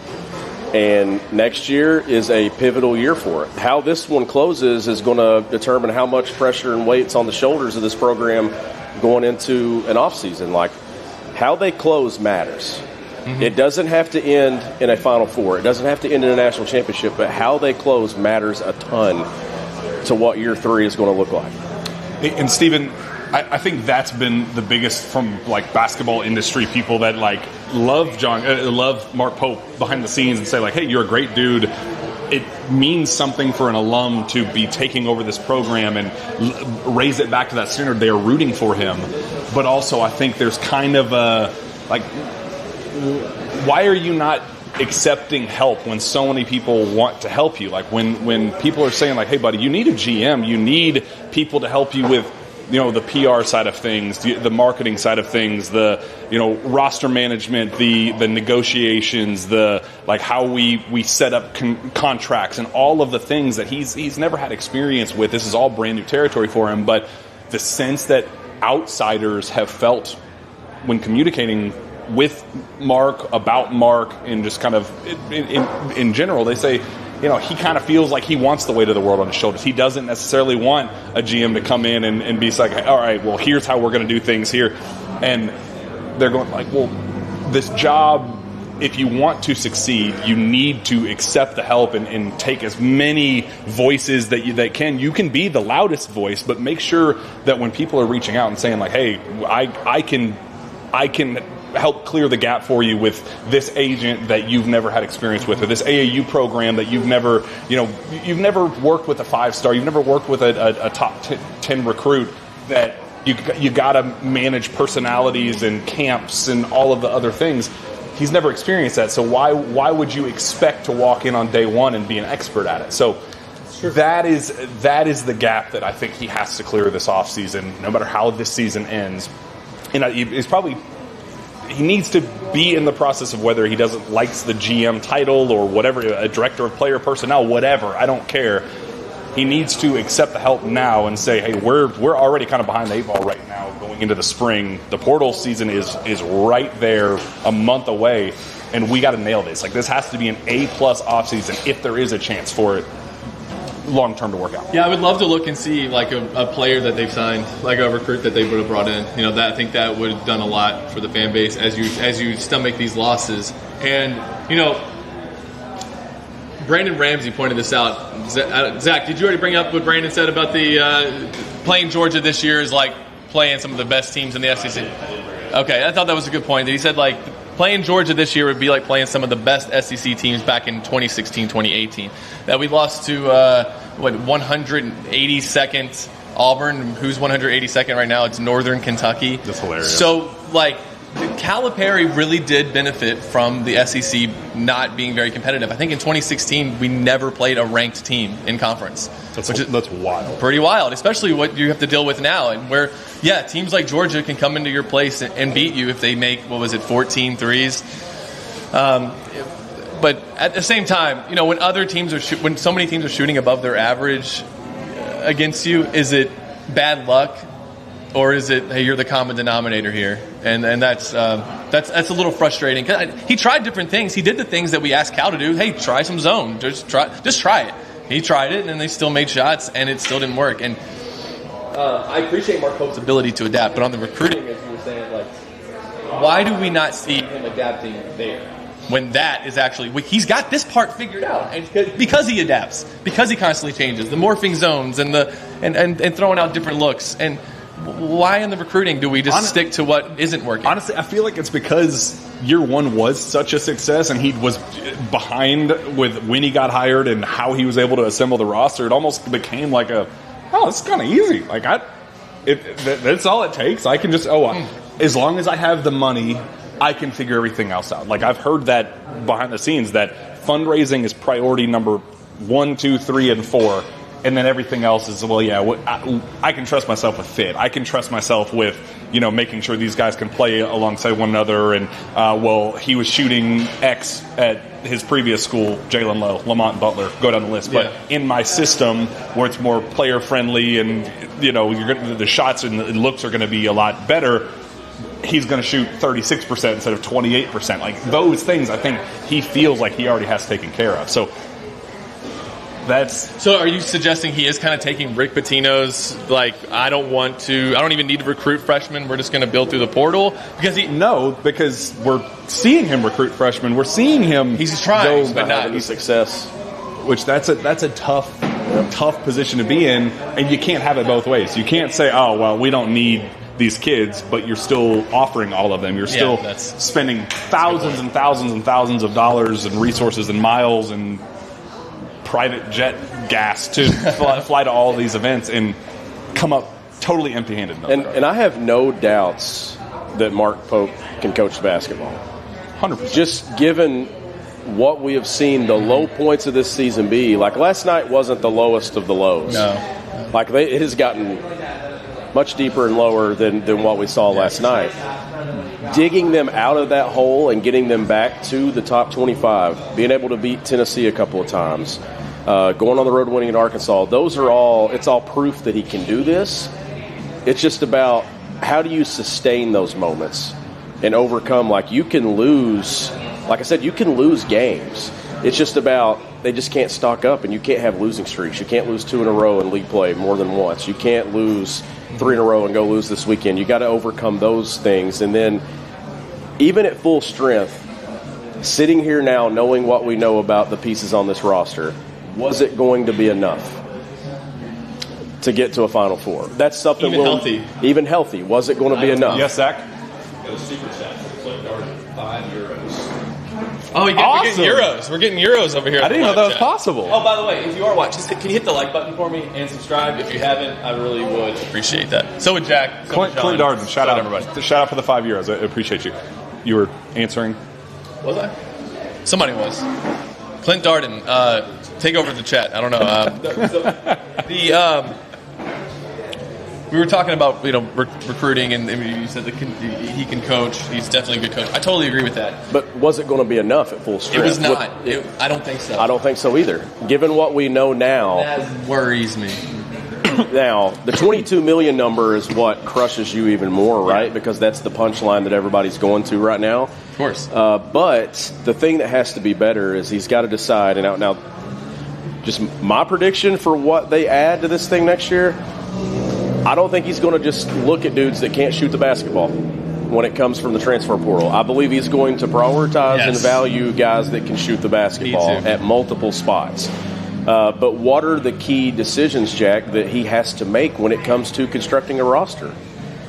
And next year is a pivotal year for it. How this one closes is going to determine how much pressure and weight's on the shoulders of this program going into an offseason. Like, how they close matters. It doesn't have to end in a Final Four. It doesn't have to end in a national championship, but how they close matters a ton to what year 3 is going to look like. And Stephen, I think that's been the biggest from like basketball industry people that like love Mark Pope behind the scenes and say like, hey, you're a great dude. It means something for an alum to be taking over this program and raise it back to that standard. They are rooting for him. But also I think there's kind of a like, why are you not accepting help when so many people want to help you? Like when people are saying like, hey buddy, you need a GM, you need people to help you with, you know, the PR side of things, the marketing side of things, the, you know, roster management, the negotiations, the like how we set up contracts and all of the things that he's never had experience with. This is all brand new territory for him, but the sense that outsiders have felt when communicating with Mark, about Mark, and just kind of in general, they say, you know, he kind of feels like he wants the weight of the world on his shoulders. He doesn't necessarily want a GM to come in and be like, all right, well, here's how we're going to do things here. And they're going like, well, this job, if you want to succeed, you need to accept the help and take as many voices that you can be the loudest voice, but make sure that when people are reaching out and saying like, hey, I can help clear the gap for you with this agent that you've never had experience with, or this AAU program that you've never worked with a 5-star, you've never worked with a top 10 recruit, that you got to manage personalities and camps and all of the other things. He's never experienced that, so why would you expect to walk in on day one and be an expert at it? So that is the gap that I think he has to clear this offseason, no matter how this season ends. And he needs to be in the process of whether he doesn't likes the GM title or whatever, a director of player personnel, whatever. I don't care. He needs to accept the help now and say, hey, we're already kind of behind the 8 ball right now going into the spring. The portal season is right there, a month away, and we got to nail this. Like, this has to be an A+ offseason if there is a chance for it long term to work out. Yeah, I would love to look and see like a player that they've signed, like a recruit that they would have brought in. You know, that I think that would have done a lot for the fan base as you stomach these losses. And you know, Brandon Ramsey pointed this out. Zach, did you already bring up what Brandon said about the playing Georgia this year is like playing some of the best teams in the SEC? Okay, I thought that was a good point. That he said like playing Georgia this year would be like playing some of the best SEC teams back in 2016, 2018. That we lost to 182nd Auburn, who's 182nd right now. It's Northern Kentucky. That's hilarious. So like Calipari really did benefit from the SEC not being very competitive. I think in 2016 we never played a ranked team in conference. That's wild. Pretty wild, especially what you have to deal with now, and where teams like Georgia can come into your place and beat you if they make 14 threes. But at the same time, you know, when other teams when so many teams are shooting above their average against you, is it bad luck? Or is it, hey, you're the common denominator here? And that's a little frustrating. He tried different things. He did the things that we asked Cal to do. Hey, try some zone. Just try it. He tried it, and they still made shots, and it still didn't work. And I appreciate Mark Pope's ability to adapt, but on the recruiting, as you were saying, like, why do we not see him adapting there? When that is actually, he's got this part figured out, and because he adapts, because he constantly changes, the morphing zones and and throwing out different looks. And why in the recruiting do we just stick to what isn't working? Honestly, I feel like it's because year one was such a success, and he was behind with when he got hired and how he was able to assemble the roster. It almost became like it's kind of easy. Like that's all it takes. I can just as long as I have the money, I can figure everything else out. Like, I've heard that behind the scenes, that fundraising is priority number 1, 2, 3, and 4, and then everything else is, I can trust myself with fit. I can trust myself with, making sure these guys can play alongside one another. And, he was shooting X at his previous school, Jalen Lowe, Lamont Butler, go down the list. Yeah. But in my system, where it's more player friendly and, the shots and the looks are going to be a lot better, he's going to shoot 36% instead of 28%. Like those things, I think he feels like he already has taken care of. So So are you suggesting he is kind of taking Rick Pitino's, like, I don't even need to recruit freshmen, we're just going to build through the portal? Because we're seeing him recruit freshmen. We're seeing him. He's trying, but not any success. Which that's a tough position to be in, and you can't have it both ways. You can't say, oh, well, we don't need these kids, but you're still offering all of them. You're still spending thousands and thousands and thousands of dollars and resources and miles and private jet gas to fly to all these events and come up totally empty-handed. And I have no doubts that Mark Pope can coach basketball. 100%. Just given what we have seen the low points of this season be, like last night wasn't the lowest of the lows. No. Like it has gotten much deeper and lower than what we saw last night. Digging them out of that hole and getting them back to the top 25, being able to beat Tennessee a couple of times, going on the road winning at Arkansas, it's all proof that he can do this. It's just about how do you sustain those moments and overcome, like you can lose, like I said, you can lose games. It's just about they just can't stock up, and you can't have losing streaks. You can't lose 2 in a row in league play more than once. You can't lose 3 in a row and go lose this weekend. You got to overcome those things. And then even at full strength, sitting here now knowing what we know about the pieces on this roster, was it going to be enough to get to a Final Four? That's something even healthy. Was it going to be enough? Yes, Zach? Got a secret chat for Clint Darden, €5. Oh, we're getting euros. We're getting euros over here. I didn't know that was possible. Oh, by the way, if you are watching, can you hit the like button for me and subscribe? If you haven't, I really would appreciate that. So would Jack. Clint Darden, shout out everybody. Shout out for the €5. I appreciate you. You were answering. Was I? Somebody was. Clint Darden, take over the chat. I don't know. We were talking about recruiting, and you said that he can coach. He's definitely a good coach. I totally agree with that. But was it going to be enough at full strength? It was not. I don't think so. I don't think so either. Given what we know now, that worries me. Now, the $22 million number is what crushes you even more, right? Because that's the punchline that everybody's going to right now. Of course. But the thing that has to be better is he's got to decide. And now, just my prediction for what they add to this thing next year, I don't think he's going to just look at dudes that can't shoot the basketball when it comes from the transfer portal. I believe he's going to prioritize and value guys that can shoot the basketball at multiple spots. But what are the key decisions, Jack, that he has to make when it comes to constructing a roster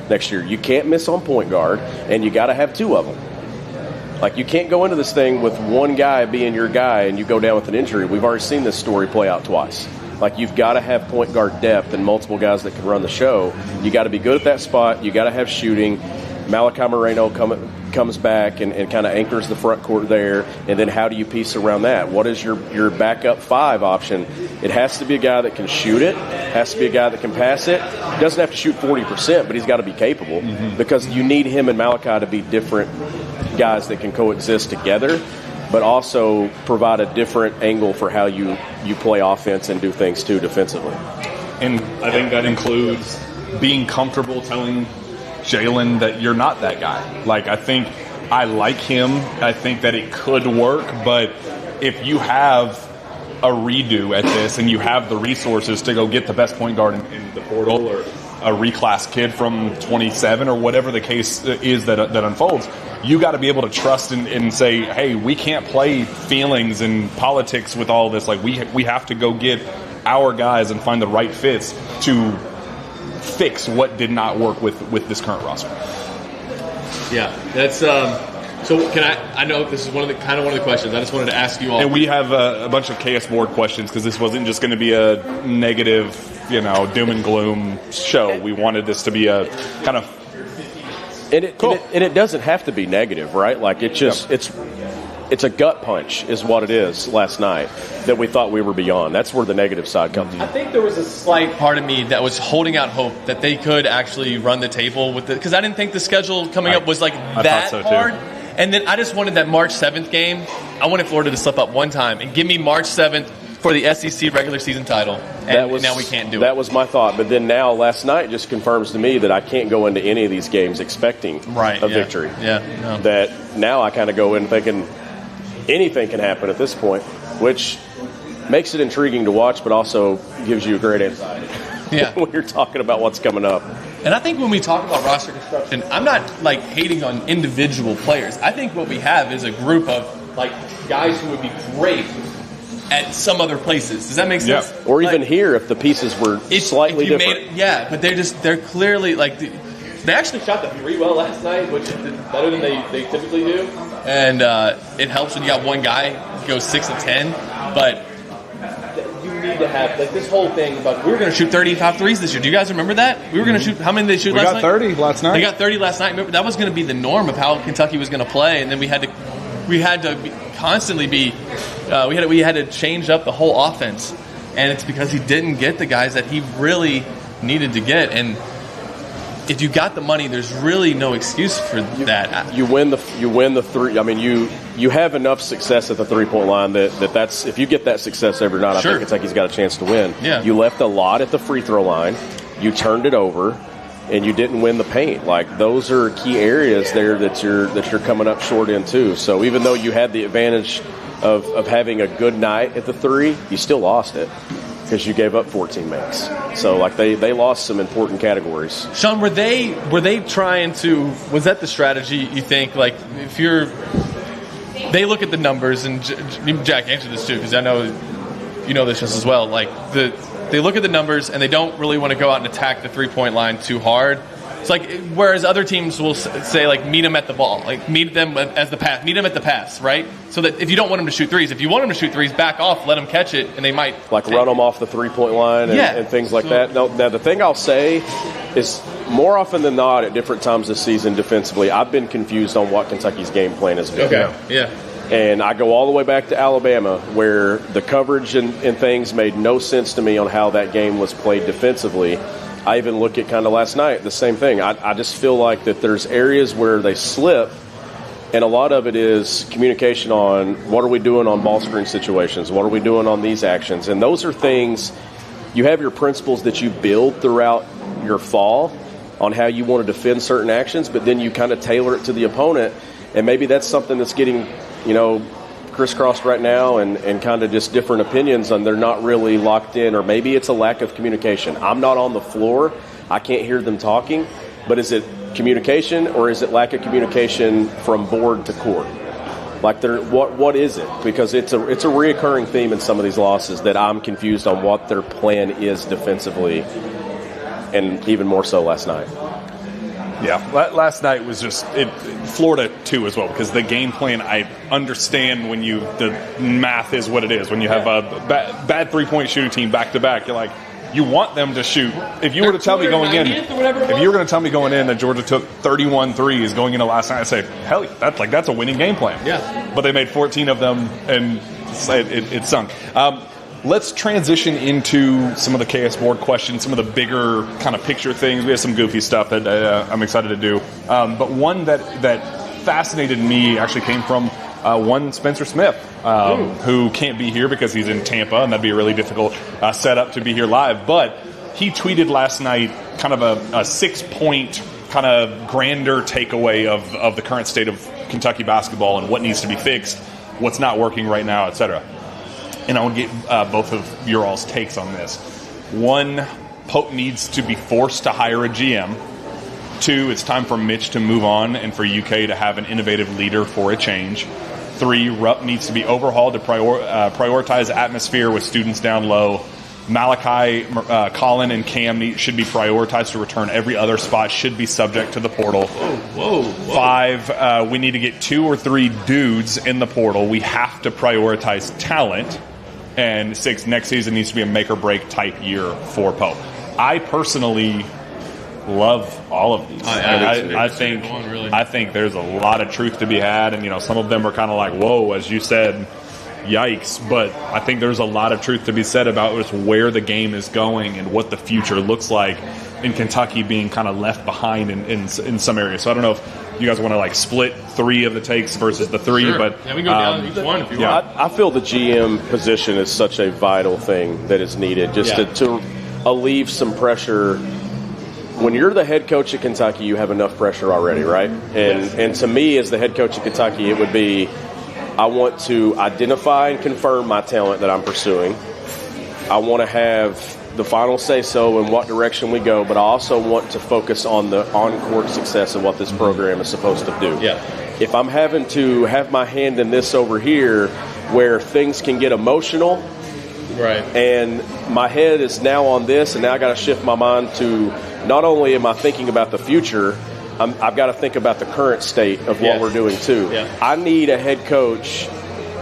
next year? You can't miss on point guard, and you got to have 2 of them. Like, you can't go into this thing with one guy being your guy and you go down with an injury. We've already seen this story play out twice. Like, you've got to have point guard depth and multiple guys that can run the show. You got to be good at that spot. You got to have shooting. Malachi Moreno comes back and kind of anchors the front court there. And then how do you piece around that? What is your backup 5 option? It has to be a guy that can shoot it. Has to be a guy that can pass it. He doesn't have to shoot 40%, but he's got to be capable because you need him and Malachi to be different guys that can coexist together, but also provide a different angle for how you play offense and do things too defensively. And I think that includes being comfortable telling Jalen that you're not that guy. Like, I think I like him. I think that it could work, but if you have a redo at this and you have the resources to go get the best point guard in the portal or a reclass kid from 27 or whatever the case is that unfolds, you got to be able to trust and say, hey, we can't play feelings and politics with all this. Like, we have to go get our guys and find the right fits to fix what did not work with this current roster. Yeah, that's so can I know this is one of the questions. I just wanted to ask you all. And we have a bunch of KS board questions because this wasn't just going to be a negative, doom and gloom show. We wanted this to be a kind of And it doesn't have to be negative, right? Like, it's just it's a gut punch is what it is last night that we thought we were beyond. That's where the negative side comes in. I think there was a slight part of me that was holding out hope that they could actually run the table with it, because I didn't think the schedule coming up was that so hard. Too. And then I just wanted that March 7th game. I wanted Florida to slip up one time and give me March 7th, for the SEC regular season title, and now we can't do it. That was my thought. But then now, last night just confirms to me that I can't go into any of these games expecting a victory. Yeah. No. That now I kind of go in thinking anything can happen at this point, which makes it intriguing to watch, but also gives you a great anxiety when you're talking about what's coming up. And I think when we talk about roster construction, I'm not like hating on individual players. I think what we have is a group of like guys who would be great at some other places. Does that make sense? Yeah. Or even here if the pieces were slightly different. But they're clearly like they actually shot the three well last night, which is better than they typically do. And it helps when you got one guy go 6 of 10, but you need to have like this whole thing about we were going to shoot 35 threes this year. Do you guys remember that? We were going to shoot how many did they shoot last night? We got 30 last night. They got 30 last night. Remember, that was going to be the norm of how Kentucky was going to play, and then we had to constantly be we had to change up the whole offense, and it's because he didn't get the guys that he really needed to get. And if you got the money, there's really no excuse for that. You win the three. I mean, you have enough success at the 3-point line that's if you get that success every night, I think Kentucky's got a chance to win. Yeah. You left a lot at the free throw line. You turned it over, and you didn't win the paint. Like those are key areas there that you're coming up short in too. So even though you had the advantage of having a good night at the three, you still lost it because you gave up 14 makes. So like they lost some important categories. Sean, were they trying to? Was that the strategy? You think like if they look at the numbers, and Jack answered this too because I know you know this just as well. Like they look at the numbers and they don't really want to go out and attack the 3-point line too hard. It's like whereas other teams will say like meet them at the ball, like meet them at the pass, right? So that if you don't want them to shoot threes, if you want them to shoot threes, back off, let them catch it, and they might like run them off the 3-point line and things like that. Now the thing I'll say is more often than not at different times this season defensively, I've been confused on what Kentucky's game plan has been. Okay, yeah. And I go all the way back to Alabama, where the coverage and things made no sense to me on how that game was played defensively. I even look at kind of last night, the same thing. I just feel like that there's areas where they slip, and a lot of it is communication on what are we doing on ball screen situations, what are we doing on these actions. And those are things, you have your principles that you build throughout your fall on how you want to defend certain actions, but then you kind of tailor it to the opponent. And maybe that's something that's getting, crisscrossed right now and kind of just different opinions, and they're not really locked in, or maybe it's a lack of communication. I'm not on the floor. I can't hear them talking, but is it communication or is it lack of communication from board to court? Like what is it? Because it's a reoccurring theme in some of these losses that I'm confused on what their plan is defensively, and even more so last night. Yeah, last night was just Florida too as well, because the game plan, I understand when the math is what it is. When you have a bad 3-point shooting team back to back, you're like, you want them to shoot. If you were to tell me going in that Georgia took 31 threes going into last night, I'd say, hell, that's a winning game plan. Yeah. But they made 14 of them, and it sunk. Let's transition into some of the KS board questions, some of the bigger kind of picture things. We have some goofy stuff that I'm excited to do. But one that fascinated me actually came from one Spencer Smith, who can't be here because he's in Tampa, and that'd be a really difficult setup to be here live. But he tweeted last night kind of a 6-point kind of grander takeaway of the current state of Kentucky basketball and what needs to be fixed, what's not working right now, etc. And I want to get both of your all's takes on this. 1, Pope needs to be forced to hire a GM. 2, it's time for Mitch to move on and for UK to have an innovative leader for a change. 3, Rupp needs to be overhauled to prioritize atmosphere with students down low. Malachi, Collin, and Cam should be prioritized to return. Every other spot should be subject to the portal. Whoa. 5, we need to get 2 or 3 dudes in the portal. We have to prioritize talent. And 6, next season needs to be a make-or-break type year for Pope. I personally love all of these. I think there's a lot of truth to be had, and some of them are kind of like, whoa, as you said, yikes. But I think there's a lot of truth to be said about just where the game is going and what the future looks like. Kentucky being kind of left behind in some areas. So I don't know if you guys want to like split 3 of the takes versus the 3, Sure. but Yeah, we can go down each one if you want. I feel the GM position is such a vital thing that is needed just to alleviate some pressure. When you're the head coach at Kentucky, you have enough pressure already, right? And to me, as the head coach at Kentucky, it would be, I want to identify and confirm my talent that I'm pursuing. I want to have the final say-so in what direction we go, but I also want to focus on the on-court success of what this program is supposed to do. Yeah. If I'm having to have my hand in this over here where things can get emotional, Right. and my head is now on this, and now I got to shift my mind to not only am I thinking about the future, I've got to think about the current state of what we're doing too. Yeah. I need a head coach,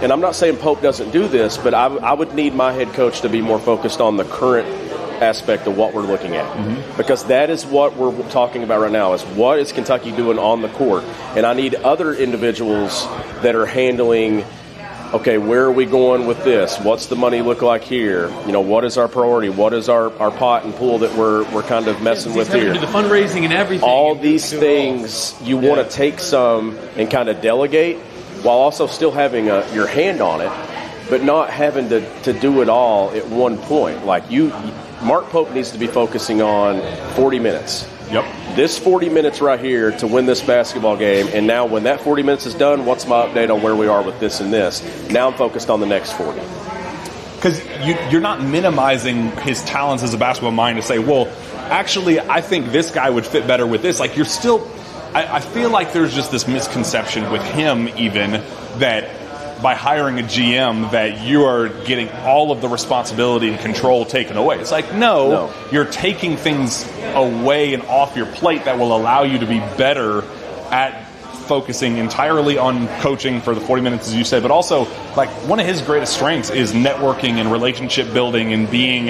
and I'm not saying Pope doesn't do this, but I would need my head coach to be more focused on the current aspect of what we're looking at, because that is what we're talking about right now, is what is Kentucky doing on the court. And I need other individuals that are handling, okay, where are we going with this? What's the money look like here? What is our priority? What is our pot and pool that we're kind of messing with here? Do the fundraising and everything. All these things you want to take some and kind of delegate while also still having your hand on it, but not having to do it all at one point. Like Mark Pope needs to be focusing on 40 minutes. Yep. This 40 minutes right here to win this basketball game, and now when that 40 minutes is done, what's my update on where we are with this and this? Now I'm focused on the next 40. Because you're not minimizing his talents as a basketball mind to say, well, actually, I think this guy would fit better with this. Like, you're still... I feel like there's just this misconception with him even that by hiring a GM that you are getting all of the responsibility and control taken away. It's like, no, you're taking things away and off your plate that will allow you to be better at focusing entirely on coaching for the 40 minutes, as you said, but also, like, one of his greatest strengths is networking and relationship building and being,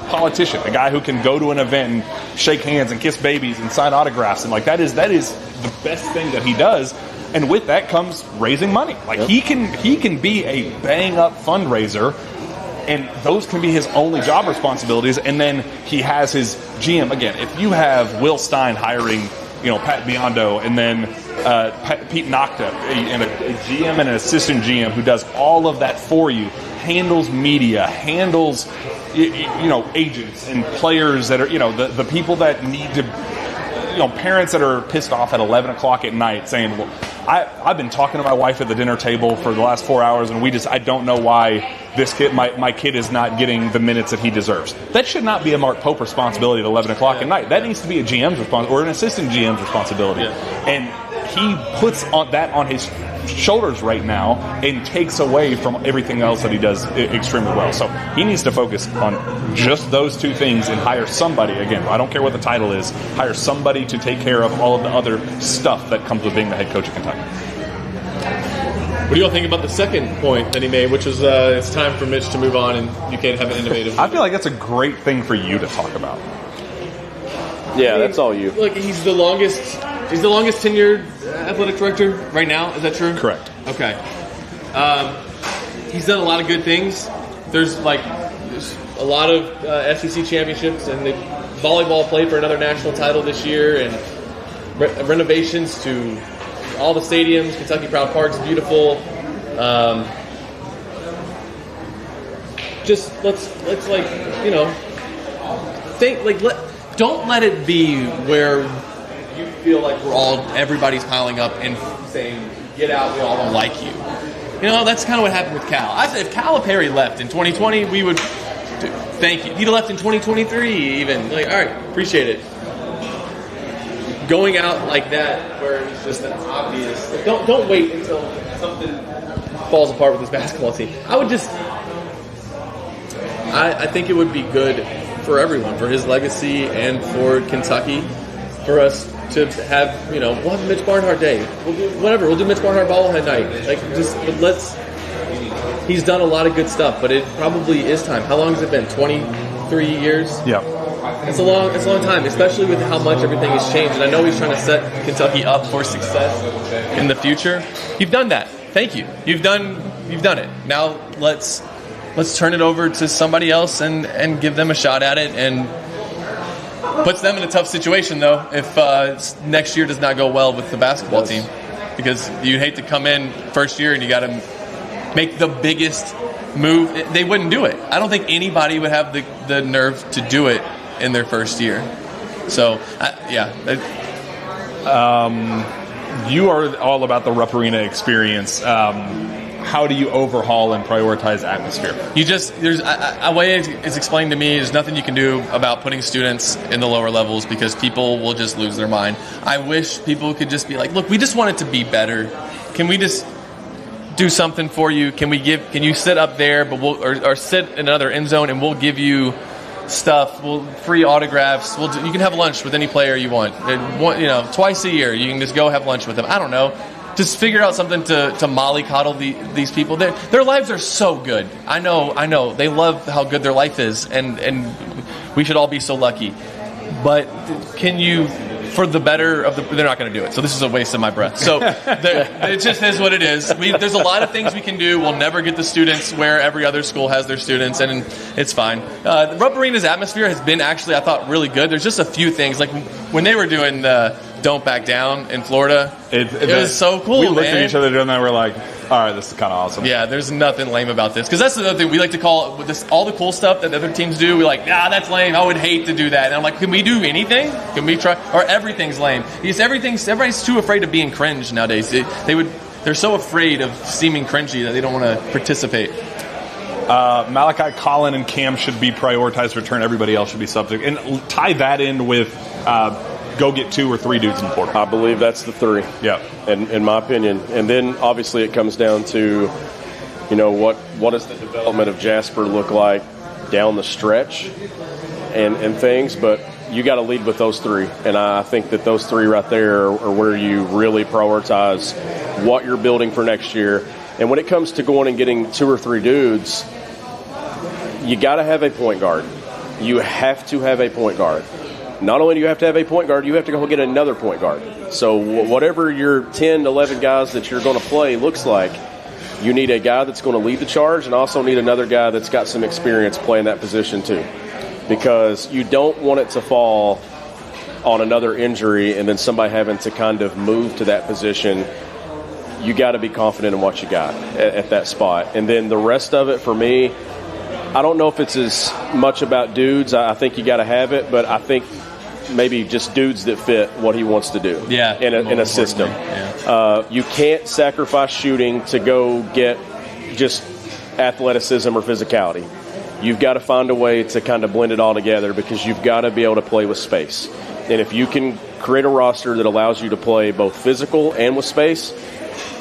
politician, a guy who can go to an event and shake hands and kiss babies and sign autographs, and like that is the best thing that he does. And with that comes raising money. Like he can be a bang up fundraiser, and those can be his only job responsibilities. And then he has his GM. Again, if you have Will Stein hiring, Pat Biondo, and then Pete Nocta, and a GM and an assistant GM who does all of that for you, handles media, handles agents and players that are the people that need to, parents that are pissed off at 11 o'clock at night saying, well, I've been talking to my wife at the dinner table for the last 4 hours, and I don't know why this kid, my kid is not getting the minutes that he deserves. That should not be a Mark Pope responsibility at 11 o'clock at night. That needs to be a GM's responsibility or an assistant GM's responsibility. Yeah. And he puts that on his shoulders right now and takes away from everything else that he does extremely well. So he needs to focus on just those two things and hire somebody. Again, I don't care what the title is, hire somebody to take care of all of the other stuff that comes with being the head coach of Kentucky. What do you all think about the second point that he made, which was it's time for Mitch to move on and you can't have an innovative... I feel like that's a great thing for you to talk about. Yeah, that's all you. Look, he's the longest tenured athletic director right now. Is that true? Correct. Okay. He's done a lot of good things. There's a lot of SEC championships, and the volleyball played for another national title this year, and renovations to all the stadiums. Kentucky Proud Park's beautiful. Just let's think don't let it be where you feel like everybody's piling up and saying, get out, we all don't like you. That's kind of what happened with Cal. I said if Calipari left in 2020, we would thank you. He'd have left in 2023 even. All right, appreciate it. Going out like that where it's just an obvious... Don't wait until something falls apart with this basketball team. I think it would be good for everyone, for his legacy and for Kentucky, for us to have, we'll have a Mitch Barnhart day. We'll do whatever. We'll do Mitch Barnhart bobblehead night. He's done a lot of good stuff, but it probably is time. How long has it been? 23 years? Yeah. It's a long time, especially with how much everything has changed. And I know he's trying to set Kentucky up for success in the future. You've done that. Thank you. You've done it. Now let's turn it over to somebody else and give them a shot at it. And puts them in a tough situation, though, if next year does not go well with the basketball team. Because you'd hate to come in first year and you got to make the biggest move. They wouldn't do it. I don't think anybody would have the nerve to do it in their first year. So, You are all about the Rupp Arena experience. How do you overhaul and prioritize atmosphere? Oweh is explained to me, there's nothing you can do about putting students in the lower levels because people will just lose their mind. I wish people could just be like, look, we just want it to be better. Can we just do something for you? Can you sit up there, but or sit in another end zone and we'll give you stuff, free autographs. You can have lunch with any player you want. Twice a year, you can just go have lunch with them. I don't know. Just figure out something to mollycoddle these people. Their lives are so good. I know. They love how good their life is, and we should all be so lucky. But can you, for the better of they're not going to do it. So this is a waste of my breath. So it just is what it is. There's a lot of things we can do. We'll never get the students where every other school has their students, and it's fine. Rupp Arena's atmosphere has been actually, I thought, really good. There's just a few things. Like when they were doing the Don't Back Down in Florida, it was so cool, We looked at each other doing that, we're like, all right, this is kind of awesome. Yeah, there's nothing lame about this. Because that's the other thing. We like to call it, with this, all the cool stuff that the other teams do, we're like, that's lame. I would hate to do that. And I'm like, can we do anything? Can we try? Or everything's lame. Because everybody's too afraid of being cringe nowadays. They're so afraid of seeming cringy that they don't want to participate. Malachi, Collin, and Cam should be prioritized return. Everybody else should be subject. And tie that in with go get 2 or 3 dudes in the portal. I believe that's the 3. Yeah. In my opinion. And then obviously it comes down to, what does the development of Jasper look like down the stretch and things. But you got to lead with those 3. And I think that those 3 right there are where you really prioritize what you're building for next year. And when it comes to going and getting 2 or 3 dudes, you got to have a point guard. You have to have a point guard. Not only do you have to have a point guard, you have to go get another point guard. So whatever your 10, 11 guys that you're going to play looks like, you need a guy that's going to lead the charge and also need another guy that's got some experience playing that position too. Because you don't want it to fall on another injury and then somebody having to kind of move to that position. You got to be confident in what you got at that spot. And then the rest of it for me, I don't know if it's as much about dudes. I think you got to have it, but I think maybe just dudes that fit what he wants to do in a system. Yeah. You can't sacrifice shooting to go get just athleticism or physicality. You've got to find a way to kind of blend it all together because you've got to be able to play with space. And if you can create a roster that allows you to play both physical and with space,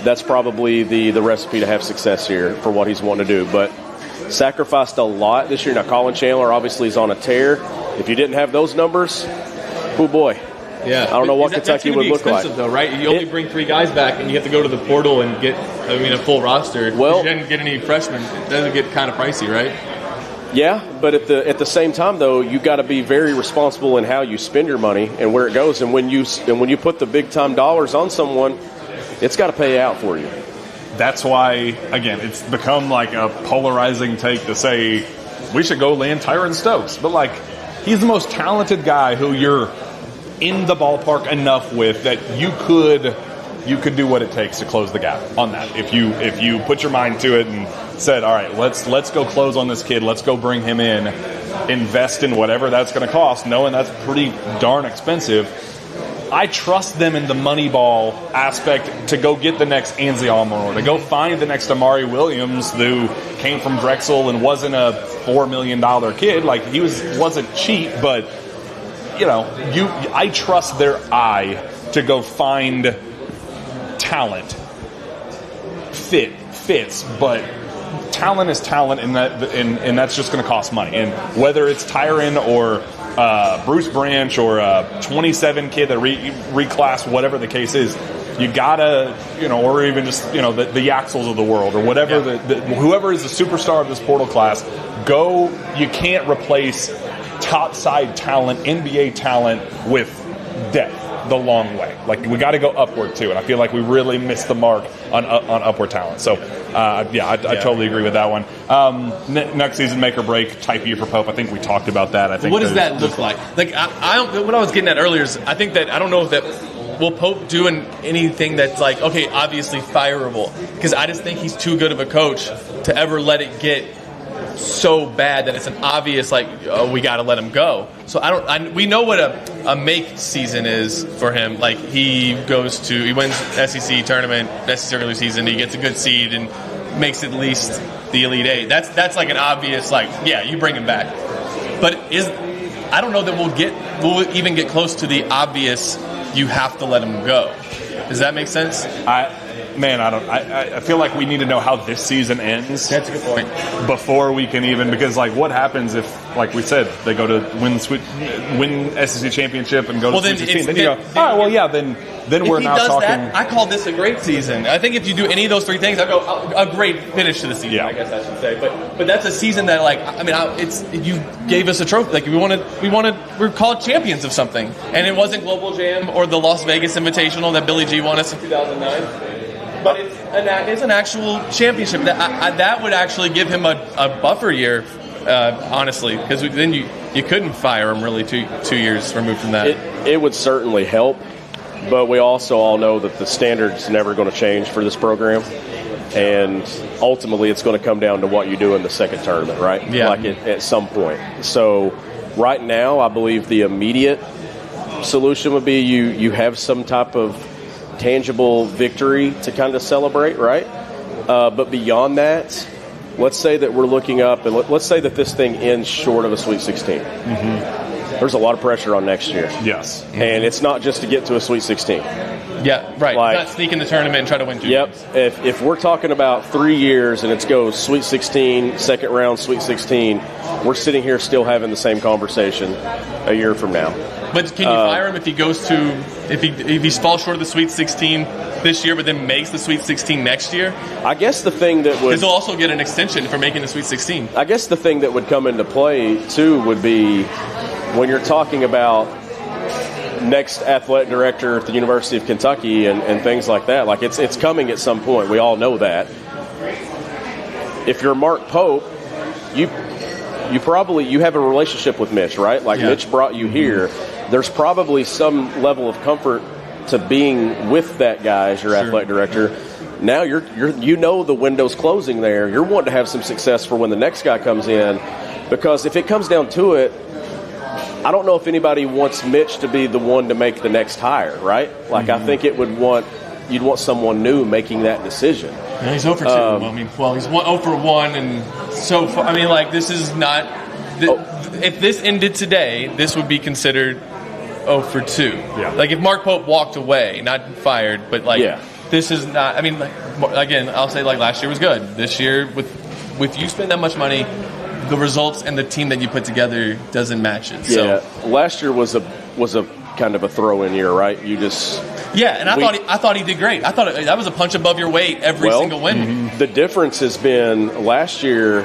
that's probably the recipe to have success here for what he's wanting to do. But sacrificed a lot this year. Now, Collin Chandler obviously is on a tear. If you didn't have those numbers, oh boy. Yeah. I don't know what Kentucky would look like. Though, right? You only bring 3 guys back, and you have to go to the portal and get, a full roster. Well, you didn't get any freshmen. It doesn't get kind of pricey, right? Yeah, but at the same time, though, you got to be very responsible in how you spend your money and where it goes. And when you put the big time dollars on someone, it's got to pay out for you. That's why, again, it's become like a polarizing take to say we should go land Tyron Stokes. But, he's the most talented guy who you're in the ballpark enough with that you could do what it takes to close the gap on that. If you put your mind to it and said, all right, let's go close on this kid. Let's go bring him in, invest in whatever that's going to cost, knowing that's pretty darn expensive. I trust them in the money ball aspect to go get the next Anzi Almore, to go find the next Amari Williams who came from Drexel and wasn't a $4 million kid. He wasn't cheap, but I trust their eye to go find talent. Fits, but talent is talent, and that's just going to cost money. And whether it's Tyron or Bruce Branch or a 27 kid that reclass, whatever the case is, you gotta, or even just, the Yaxels of the world or whatever, whoever is the superstar of this portal class, you can't replace top-side talent, NBA talent with depth the long way. We got to go upward too, and I feel like we really missed the mark upward talent. So, I totally agree with that one. Next season, make or break type year for Pope. I think we talked about that. I think. What does that look like? Like, what I was getting at earlier is I think that I don't know if that will Pope do anything that's like, okay, obviously fireable, because I just think he's too good of a coach to ever let it get so bad that it's an obvious like, oh, we got to let him go. So we know what a make season is for him. Like he wins SEC tournament, SEC regular season, he gets a good seed and makes at least the Elite Eight. That's like an obvious like, yeah, you bring him back. But I don't know that we'll even get close to the obvious. You have to let him go. Does that make sense? I feel like we need to know how this season ends. That's a good point. Before we can even, because like what happens if, like we said, they go to win SEC championship and go to Sweet 16? Then you go, all right, well, yeah, then we're now talking. That, I call this a great season. I think if you do any of those three things, I go a great finish to the season. Yeah. I guess I should say, but that's a season that like you gave us a trophy. Like we're called champions of something, and it wasn't Global Jam or the Las Vegas Invitational that Billy G won us in 2009. But it's an actual championship. That would actually give him a buffer year, honestly, because then you couldn't fire him really 2 years removed from that. It would certainly help, but we also all know that the standard's never going to change for this program, and ultimately it's going to come down to what you do in the second tournament, right? Yeah. Like at some point. So right now, I believe the immediate solution would be you have some type of tangible victory to kind of celebrate, right? But beyond that, let's say that we're looking up, and let's say that this thing ends short of a Sweet 16. Mm-hmm. There's a lot of pressure on next year. Yes. Mm-hmm. And it's not just to get to a Sweet 16. Yeah, right. Like, not sneak in the tournament and try to win 2 games. Yep. If we're talking about 3 years and it goes Sweet 16, second round, Sweet 16, we're sitting here still having the same conversation a year from now. But can you fire him if he goes to if he falls short of the Sweet 16 this year, but then makes the Sweet 16 next year? I guess the thing that would, because he'll also get an extension for making the Sweet 16. I guess the thing that would come into play too would be when you're talking about next athletic director at the University of Kentucky and things like that. Like it's coming at some point. We all know that. If you're Mark Pope, you have a relationship with Mitch, right? Like Mitch brought you here. There's probably some level of comfort to being with that guy as your athletic director. Now you know the window's closing there. You're wanting to have some success for when the next guy comes in, because if it comes down to it, I don't know if anybody wants Mitch to be the one to make the next hire, right? Like I think you'd want someone new making that decision. Yeah, he's 0 for 2. He's 0 for 1, and so far, this is not. If this ended today, this would be considered 0 for 2. Yeah. Like if Mark Pope walked away, not fired, but this is not. Again, I'll say like last year was good. This year, with you spend that much money, the results and the team that you put together doesn't match it. Yeah, so last year was a kind of a throw-in year, right? I thought he did great. I thought that was a punch above your weight every single win. Mm-hmm. The difference has been last year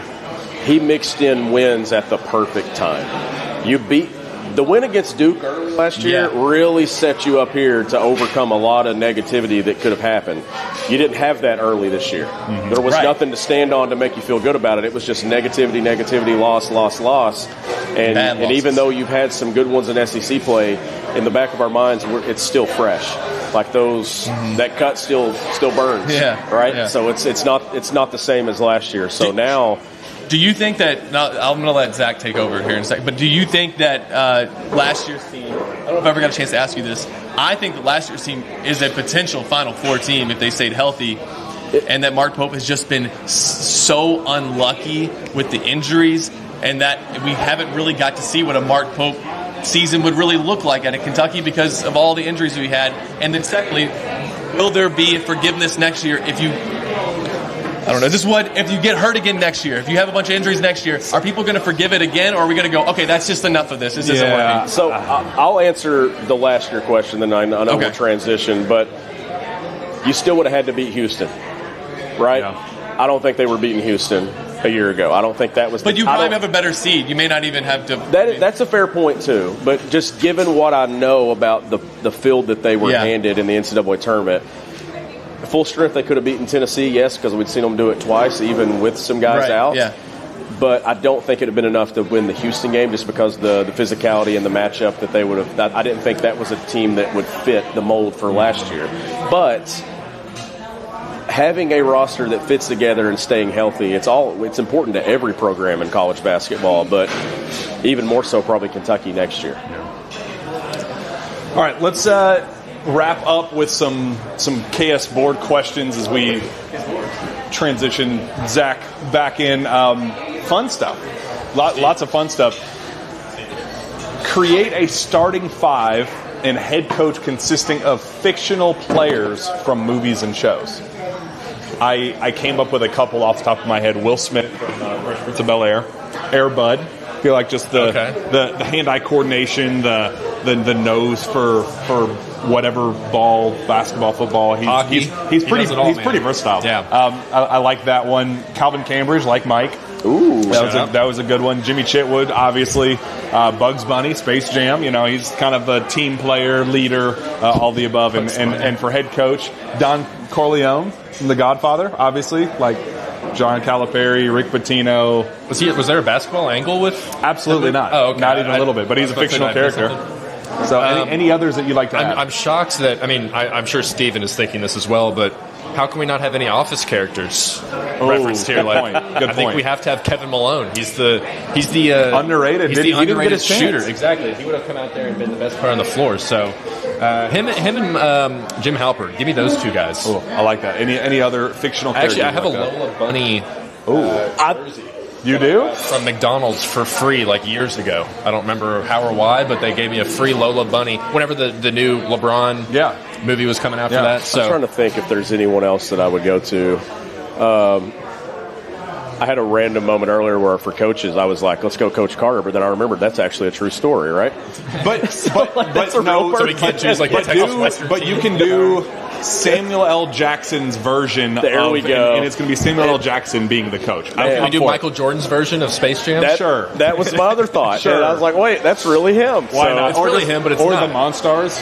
he mixed in wins at the perfect time. You beat the win against Duke early last year really set you up here to overcome a lot of negativity that could have happened. You didn't have that early this year. Mm-hmm. There was nothing to stand on to make you feel good about it. It was just negativity, loss. And even though you've had some good ones in SEC play, in the back of our minds, it's still fresh. Like those, that cut still burns. Yeah. Right. Yeah. So it's not the same as last year. So now. Do you think that? Now, I'm going to let Zach take over here in a second. But do you think that last year's team? I don't know if I ever got a chance to ask you this. I think that last year's team is a potential Final Four team if they stayed healthy, and that Mark Pope has just been so unlucky with the injuries, and that we haven't really got to see what a Mark Pope season would really look like at Kentucky because of all the injuries we had. And then secondly, will there be forgiveness next year if you? I don't know. If you get hurt again next year, if you have a bunch of injuries next year, are people going to forgive it again, or are we going to go, okay, that's just enough of this? This isn't working. So I'll answer the last year question, then I know we'll transition. But you still would have had to beat Houston, right? Yeah. I don't think they were beating Houston a year ago. I don't think that was. But you probably have a better seed. You may not even have to. That's a fair point too. But just given what I know about the field that they were handed in the NCAA tournament. full strength, they could have beaten Tennessee, yes, because we'd seen them do it twice, even with some guys out. Yeah. But I don't think it would have been enough to win the Houston game just because the physicality and the matchup that they would have. I didn't think that was a team that would fit the mold for last year. But having a roster that fits together and staying healthy, it's important to every program in college basketball, but even more so probably Kentucky next year. All right, let's wrap up with some KS board questions as we transition Zach back in. Fun stuff. Lots of fun stuff. Create a starting five and head coach consisting of fictional players from movies and shows. I came up with a couple off the top of my head. Will Smith from Fresh Prince of Bel-Air. Air Bud. I feel like just the hand-eye coordination, the nose for whatever ball, basketball, football. He's pretty versatile. Yeah. I like that one. Calvin Cambridge, like Mike. Ooh, that was a good one. Jimmy Chitwood, obviously. Bugs Bunny, Space Jam. He's kind of a team player, leader, all the above. And for head coach, Don Corleone from The Godfather, obviously, like John Calipari, Rick Pitino. Was there a basketball angle with? Absolutely not. Oh, okay. Not even a little bit. But he's a fictional character. So any others that you'd like to add? I'm shocked that, I'm sure Steven is thinking this as well, but how can we not have any Office characters referenced here? Good point. I think we have to have Kevin Malone. He's the underrated. He's the he didn't underrated get a shooter. chance. Exactly. He would have come out there and been the best player on the floor. So him and Jim Halpert. Give me those two guys. Oh, I like that. Any other fictional characters? Actually, I have a Lola Bunny jersey. You do? From McDonald's for free like years ago. I don't remember how or why, but they gave me a free Lola Bunny whenever the new LeBron movie was coming out for that. So I'm trying to think if there's anyone else that I would go to. I had a random moment earlier where for coaches I was like, let's go Coach Carter, but then I remembered that's actually a true story, right? But no, so we can't choose like the Texas Western but you can do Samuel L. Jackson's version there we go. And it's going to be Samuel L. Jackson being the coach. Can we do Michael Jordan's version of Space Jam? Sure. That was my other thought. Sure. And I was like, wait, that's really him. Why not? It's really him, but it's or not. the Monstars.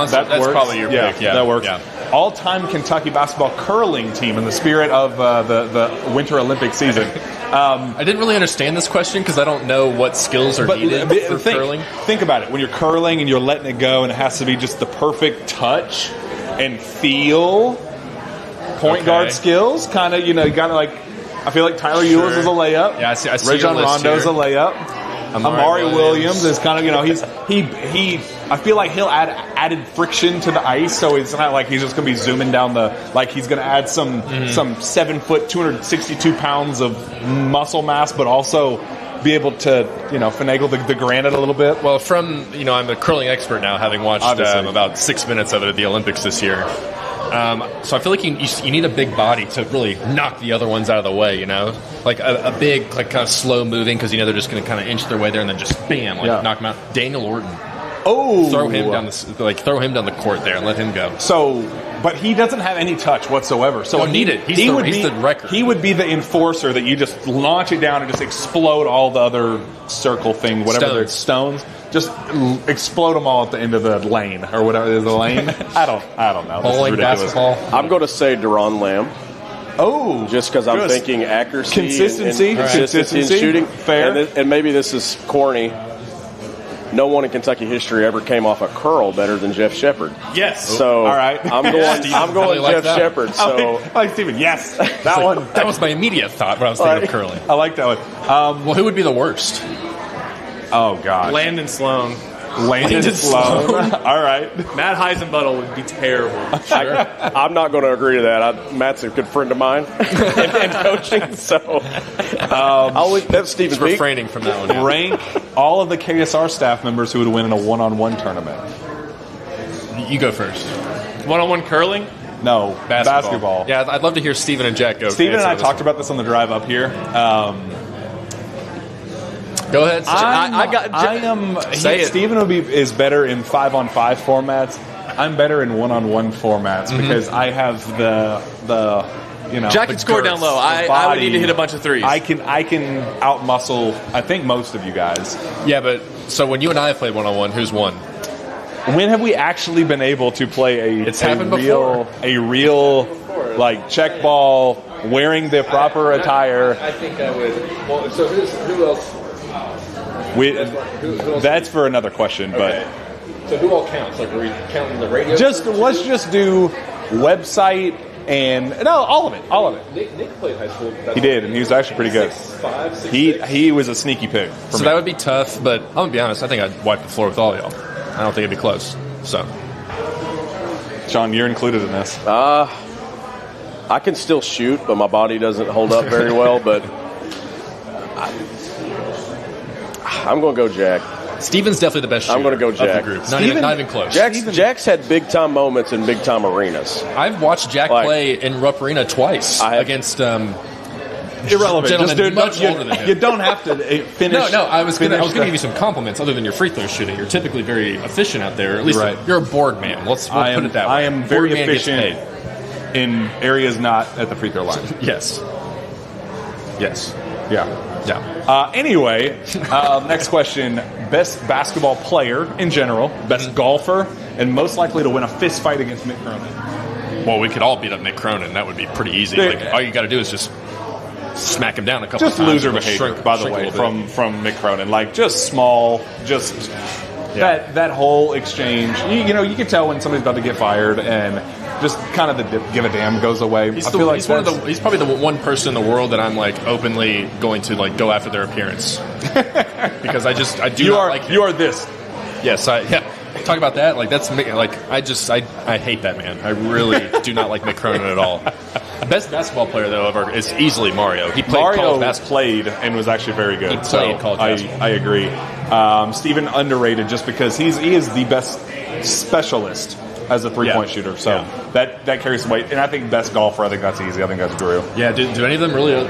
That that's works. probably your pick. Yeah, that works. Yeah. All-time Kentucky basketball curling team in the spirit of the Winter Olympic season. I didn't really understand this question because I don't know what skills are needed for curling. Think about it. When you're curling and you're letting it go and it has to be just the perfect touch and feel, point guard skills, kind of, you got to like, I feel like Tyler Eulis is a layup. Yeah, I see Rajon Rondo's a layup. Amari Williams is kind of, he I feel like he'll add added friction to the ice, so it's not like he's just going to be zooming down he's going to add some 7 foot, 262 pounds of muscle mass, but also be able to, finagle the granite a little bit. Well, I'm a curling expert now, having watched about 6 minutes of it at the Olympics this year. So I feel like you need a big body to really knock the other ones out of the way, like a big, like kind of slow moving, because they're just going to kind of inch their way there and then just bam, knock them out. Daniel Orton. Oh, throw him down the court there and let him go. So, but he doesn't have any touch whatsoever. So he's the record. He would be the enforcer that you just launch it down and just explode all the other circle thing, whatever they're stones. Just explode them all at the end of the lane or whatever is the lane. I don't know. Bowling, basketball. I'm going to say Deron Lamb. Oh, just because I'm thinking accuracy, consistency in shooting. Fair, and maybe this is corny. No one in Kentucky history ever came off a curl better than Jeff Shepard. Yes. So all right. I'm going really Jeff Shepard. So I like Steven. Yes, that one. That was my immediate thought when I was thinking of curling. I like that one. Well, who would be the worst? Oh God, Landon Sloan. Landon Sloan. All right. Matt Heisenbuttle would be terrible. Sure. I'm not going to agree to that. Matt's a good friend of mine in coaching, so that's Steven's refraining from that one. Yeah. Rank all of the KSR staff members who would win in a one-on-one tournament. You go first. One-on-one curling? No, basketball. Yeah, I'd love to hear Steven and Jack go. Steven and I talked about this on the drive up here. Go ahead. Steven is better in 5-on-5 formats. I'm better in 1-on-1 formats because I have the Jack can score down low. I would need to hit a bunch of threes. I can outmuscle I think most of you guys. Yeah, but so when you and I have played 1-on-1, who's won? When have we actually been able to play a real like check ball, wearing the proper attire? I think I would. Well, so who else? That's for another question, Okay. So who all counts? Like, are we counting the radio? let's just do website and all of it. Nick played high school. He did, and he was actually pretty good. 6'5", 6'6". He was a sneaky pick. So that would be tough, but I'm gonna be honest. I think I'd wipe the floor with all y'all. I don't think it'd be close. So, Sean, you're included in this. I can still shoot, but my body doesn't hold up very well. But I'm going to go Jack. Steven's definitely the best shooter. I'm going to go Jack. Of the group. Not even close. Jack's had big time moments in big time arenas. I've watched Jack play in Rupp Arena twice against. Irrelevant. Gentlemen much older than him. You don't have to finish. No. I was going to give you some compliments other than your free throw shooting. You're typically very efficient out there. At least you're a board man. We'll put it that way. I am very efficient in areas not at the free throw line. Yes. Yeah. Anyway, next question. Best basketball player in general, best golfer, and most likely to win a fist fight against Mick Cronin. Well, we could all beat up Mick Cronin. That would be pretty easy. Like, all you got to do is just smack him down a couple just times. Just loser behavior, by the way, from Mick Cronin. Like, just small, that whole exchange. You can tell when somebody's about to get fired, and just kind of the give a damn goes away. He's probably the one person in the world that I'm like openly going to like go after their appearance because I do not like him. You are this. Yes, talk about that. Like that's like I hate that man. I really do not like Mick Cronin at all. Best basketball player though ever is easily Mario. He played college basketball. Played and was actually very good. He played college basketball. I agree. Steven underrated just because he is the best specialist as a three-point shooter. So that carries some weight. And I think best golfer, I think that's easy. I think that's Drew. Yeah, do any of them really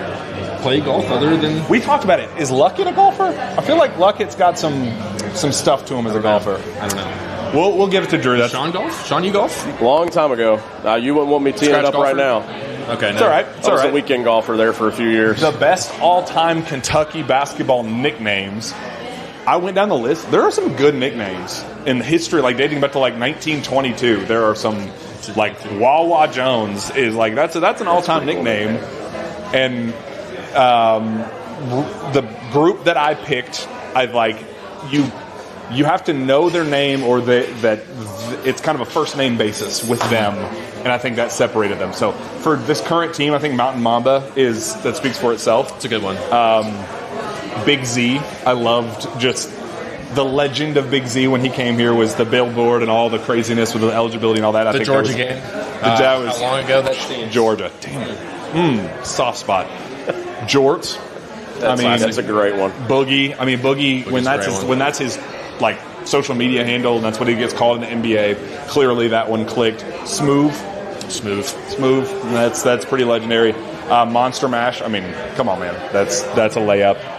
play golf other than... We talked about it. Is Luckett a golfer? I feel like Luckett's got some stuff to him as a golfer. I don't know. We'll give it to Drew. Sean golf? Sean, you golf? Long time ago. You wouldn't want me teeing it up golfer? right now. Okay, it's all right. I was a weekend golfer there for a few years. The best all-time Kentucky basketball nicknames. I went down the list. There are some good nicknames in history, like dating back to like 1922. There are some, like Wawa Jones is like that's an all-time nickname, and the group that I picked, you have to know their name or that it's kind of a first name basis with them, and I think that separated them. So for this current team, I think Mountain Mamba that speaks for itself. It's a good one. Big Z. I loved just the legend of Big Z when he came here was the billboard and all the craziness with the eligibility and all that. The Georgia game. How long ago that seems? Georgia. Damn it. Soft spot. Jort. That's a great one. Boogie. Boogie when that's his like social media handle and that's what he gets called in the NBA. Clearly that one clicked. Smooth. That's pretty legendary. Monster Mash. Come on, man. That's a layup.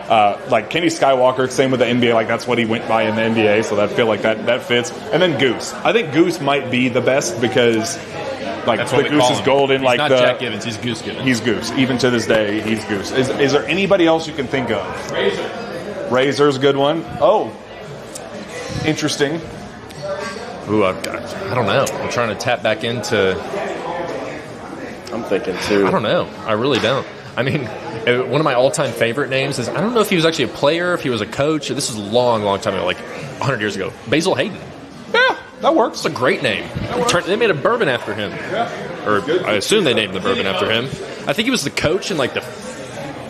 Like Kenny Skywalker, same with the NBA. Like that's what he went by in the NBA. So I feel like that fits. And then Goose. I think Goose might be the best because like the Goose is golden. He's not Jack Givens. He's Goose Givens. He's Goose. Even to this day, he's Goose. Is there anybody else you can think of? Razor's a good one. Oh, interesting. Ooh, I don't know. I'm trying to tap back into. I'm thinking too. I don't know. I really don't. One of my all-time favorite names is, I don't know if he was actually a player, if he was a coach. This is a long, long time ago, like 100 years ago. Basil Hayden. Yeah, that works. It's a great name. They made a bourbon after him. Yeah. Or I assume they named the bourbon after him. I think he was the coach in like the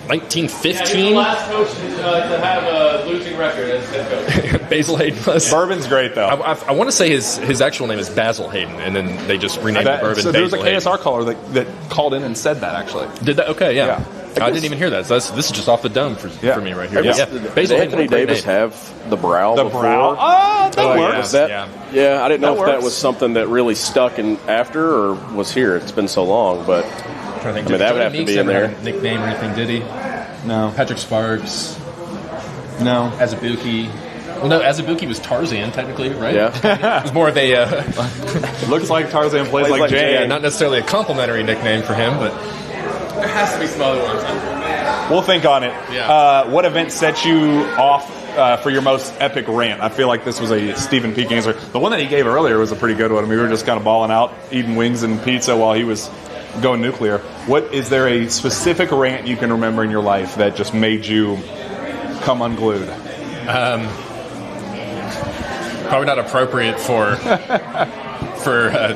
1915. Yeah, the last coach to have a losing record as head coach. Basil Hayden was. Bourbon's great, though. I want to say his actual name is Basil Hayden, and then they just renamed the bourbon. So there was a Basil KSR caller that called in and said that, actually. Did that? Okay, yeah. I didn't even hear that. So this is just off the dome for me right here. Yeah. Did Anthony Davis have the brow before? That works. Yeah, I didn't know if that was something that really stuck after or was here. It's been so long, but I'm trying to think, that would have to be in there. Nickname or anything, did he? No. Patrick Sparks. No. Azubuike. Well, no, Azubuike was Tarzan, technically, right? Yeah. It was more of a... Looks like Tarzan plays like Jay. Yeah, not necessarily a complimentary nickname for him, but... There has to be some other ones. We'll think on it. Yeah. What event set you off for your most epic rant? I feel like this was a Stephen Peak answer. The one that he gave earlier was a pretty good one. I mean, we were just kind of balling out, eating wings and pizza while he was going nuclear. What is there a specific rant you can remember in your life that just made you come unglued? Probably not appropriate for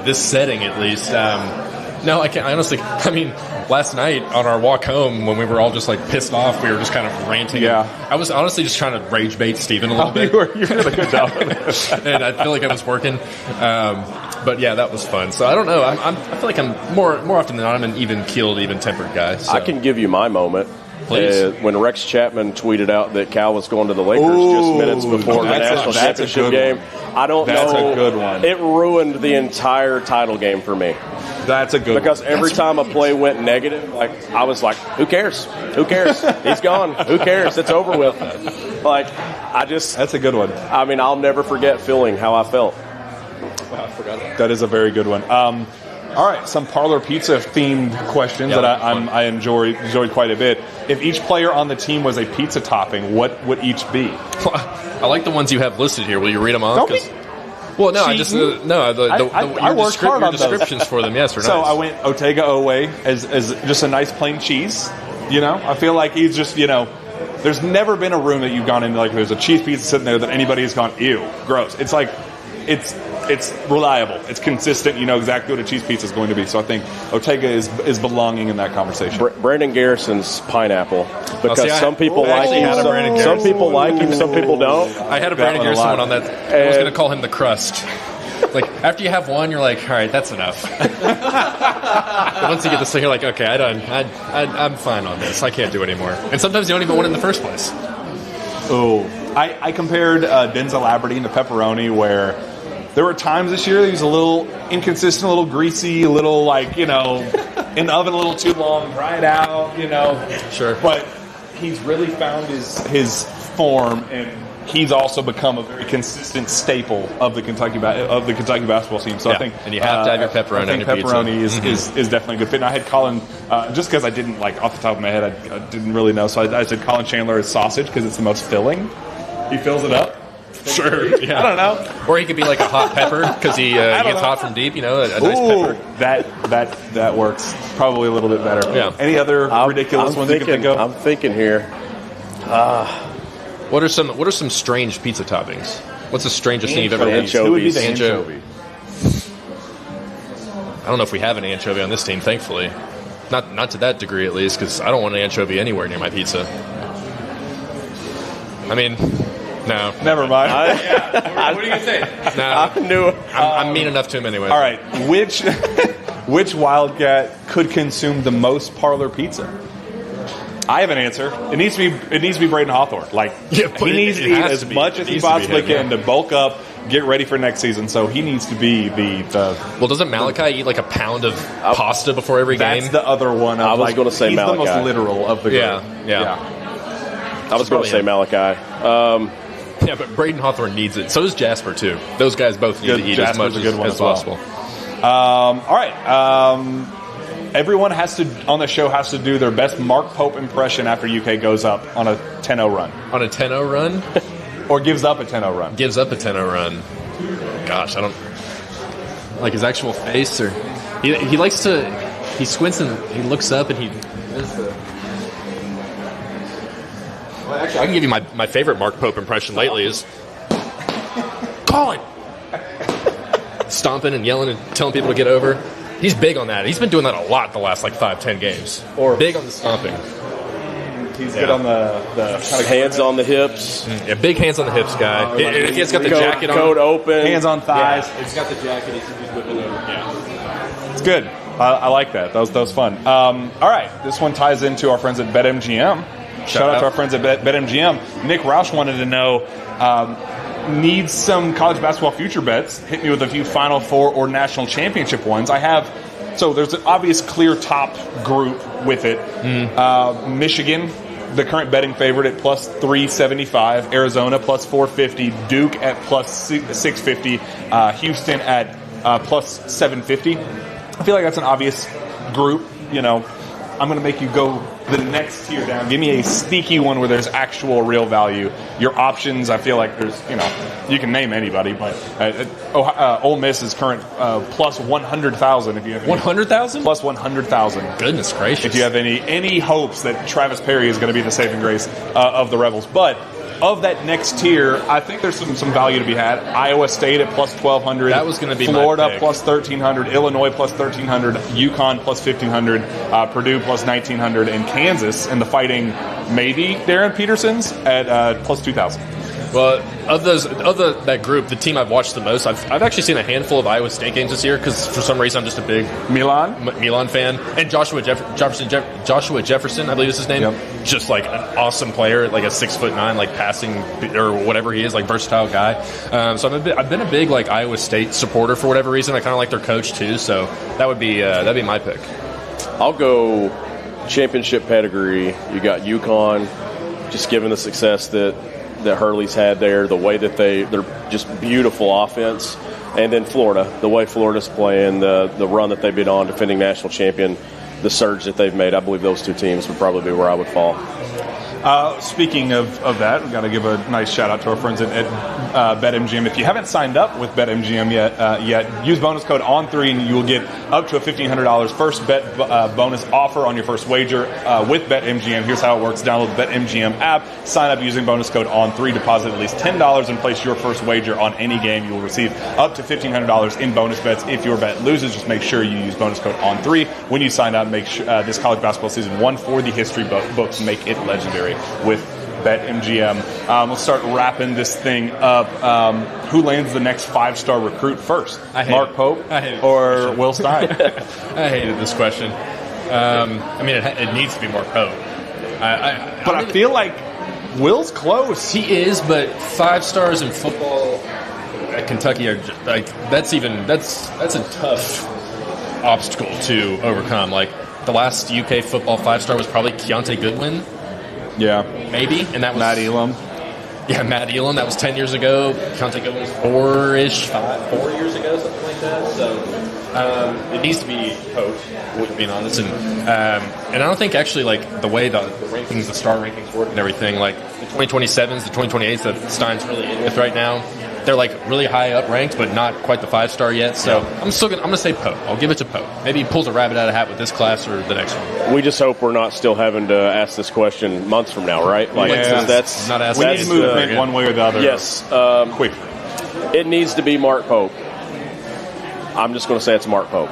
this setting, at least. No, I can't. Honestly, I mean, last night on our walk home, when we were all just like pissed off, we were just kind of ranting. Yeah. I was honestly just trying to rage bait Steven a little bit. You did a good job. And I feel like I was working. But yeah, that was fun. So I don't know. I feel like I'm more often than not, I'm an even-keeled, even-tempered guy. So. I can give you my moment. Please. When Rex Chapman tweeted out that Cal was going to the Lakers just minutes before the national championship game, I don't know. That's a good one. It ruined the entire title game for me. That's a good one. Because every time a play went negative, like I was like, who cares? Who cares? He's gone. Who cares? It's over with. Like, that's a good one. I mean, I'll never forget feeling how I felt. Wow, I forgot that is a very good one. All right, some Parlor Pizza themed questions that I enjoyed quite a bit. If each player on the team was a pizza topping, what would each be? I like the ones you have listed here. Will you read them off? Well, no, I just I worked hard on descriptions for them. Yes, or so nice. I went Otega Oweh as just a nice plain cheese. You know, I feel like he's just There's never been a room that you've gone into like there's a cheese pizza sitting there that anybody has gone ew, gross. It's like it's reliable. It's consistent. You know exactly what a cheese pizza is going to be. So I think Otega is belonging in that conversation. Brandon Garrison's pineapple, because some people like him, some people like him, some people don't. I had a Brandon Garrison one on that. I was going to call him the crust. Like, after you have one, you're like, all right, that's enough. But once you get this thing, you're like, okay, I'm fine on this. I can't do anymore. And sometimes you don't even want it in the first place. Oh, I compared Denzel Aberdeen to pepperoni, where there were times this year that he was a little inconsistent, a little greasy, a little in the oven a little too long, dry it out, Sure. But he's really found his form, and he's also become a very consistent staple of the Kentucky basketball team. So I think, and you have to have your pepperoni. I think on your pepperoni pizza. is definitely a good fit. And I had Collin, just because I didn't off the top of my head, I didn't really know. So I said Collin Chandler is sausage because it's the most filling. He fills it up. Sure. Yeah. I don't know. Or he could be like a hot pepper because he gets hot from deep. A nice pepper. That works probably a little bit better. Yeah. Any other ridiculous ones you can think of? I'm thinking here. What are some strange pizza toppings? What's the strangest thing you've ever had? Who would be the anchovy? I don't know if we have an anchovy on this team, thankfully. Not to that degree, at least, because I don't want an anchovy anywhere near my pizza. I mean, no. Never mind. What are you going to say? No. I'm mean enough to him anyway. All right. Which Wildcat could consume the most Parlor Pizza? I have an answer. It needs to be Braden Hawthorne. He needs to eat as much as he possibly can to bulk up, get ready for next season. So he needs to be the. Well, doesn't Malachi eat like a pound of pasta before every game? That's the other one. I was going to say he's Malachi. The most literal of the group. Yeah. I was going to say Malachi. Yeah, but Braden Hawthorne needs it. So does Jasper too. Those guys both need to eat as much as possible. All right. Everyone on the show has to do their best Mark Pope impression after UK goes up on a 10-0 run. On a 10-0 run? Or gives up a 10-0 run. Gives up a 10-0 run. Gosh, I don't... Like his actual face, or... He likes to... He squints and he looks up and he... Well, actually, I can give you my favorite Mark Pope impression lately is... Collin! Stomping and yelling and telling people to get over. He's big on that. He's been doing that a lot the last 5-10 games. Or big on the stomping. He's good on the kind of hands on the hips. Yeah, big hands on the hips guy. He's got the jacket on. Coat open. Hands on thighs. Yeah, he's got the jacket. He's whipping over. Yeah. It's good. I like that. That was fun. All right. This one ties into our friends at BetMGM. Shout out to our friends at BetMGM. Nick Roush wanted to know... needs some college basketball future bets. Hit me with a few Final Four or national championship ones. So there's an obvious clear top group with it. Michigan, the current betting favorite at plus 375. Arizona plus 450. Duke at plus 650. Houston at plus 750. I feel like that's an obvious group. I'm going to make you go the next tier down. Give me a sneaky one where there's actual real value. Your options, I feel like there's, you can name anybody, but Ole Miss is current plus 100,000. If you have 100,000 plus 100,000. Goodness gracious! If you have any hopes that Travis Perry is going to be the saving grace of the Rebels, but. Of that next tier, I think there's some value to be had. Iowa State at plus 1,200. That was going to be Florida my pick. plus 1,300. Illinois plus 1,300. UConn plus 1,500. Purdue plus 1,900. And Kansas in the fighting, maybe Darren Peterson's at plus 2,000. Well, of that group, the team I've watched the most, I've actually seen a handful of Iowa State games this year because for some reason I'm just a big Milan fan. And Joshua Jefferson, I believe is his name. Yep. Just like an awesome player, like a 6'9", like passing or whatever he is, like versatile guy. So I've been a big like Iowa State supporter for whatever reason. I kind of like their coach too. So that'd be my pick. I'll go championship pedigree. You got UConn, just given the success that Hurley's had there, the way that they're just beautiful offense, and then Florida, the way Florida's playing, the run that they've been on, defending national champion, the surge that they've made. I believe those two teams would probably be where I would fall. Speaking of that, we've got to give a nice shout out to our friends at BetMGM. If you haven't signed up with BetMGM yet, use bonus code ON3 and you will get up to a $1,500 first bet bonus offer on your first wager with BetMGM. Here's how it works. Download the BetMGM app, sign up using bonus code ON3, deposit at least $10 and place your first wager on any game. You will receive up to $1,500 in bonus bets. If your bet loses, just make sure you use bonus code ON3 when you sign up. Make sure this college basketball season 1 for the history books. Make it legendary with BetMGM. We'll start wrapping this thing up. Who lands the next 5-star recruit first? Mark Pope or Will Stein? I hated this question. It needs to be Mark Pope. I feel like Will's close. He is, but 5 stars in football at Kentucky are just, like that's a tough obstacle to overcome. Like the last UK football 5-star was probably Keontae Goodwin. Yeah. Maybe. And that was Matt Elam. Yeah, Matt Elam. That was 10 years ago. Keontae Goodwin was 4 years ago, something like that. So it needs to be Pope, being honest. And I don't think actually like the way the rankings, the star rankings work and everything, like the 2027s, the 2028s that Stein's really in with right now, they're like really high up ranked, but not quite the 5-star yet. So I'm gonna say Pope. I'll give it to Pope. Maybe he pulls a rabbit out of a hat with this class or the next one. We just hope we're not still having to ask this question months from now, right? Like that's not asking. We need movement one way or the other. Yes, quickly. It needs to be Mark Pope. I'm just going to say it's Mark Pope.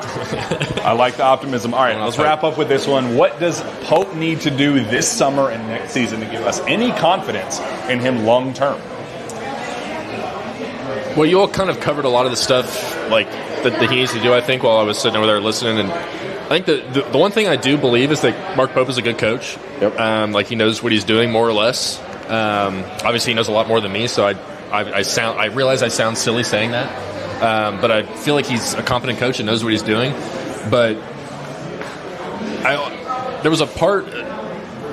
I like the optimism. All right, let's wrap up with this one. What does Pope need to do this summer and next season to give us any confidence in him long term? Well, you all kind of covered a lot of the stuff like that he needs to do, I think, while I was sitting over there listening. And I think the one thing I do believe is that Mark Pope is a good coach. Yep. Like he knows what he's doing more or less. Obviously, he knows a lot more than me, so I realize I sound silly saying that. But I feel like he's a competent coach and knows what he's doing. But there was a part,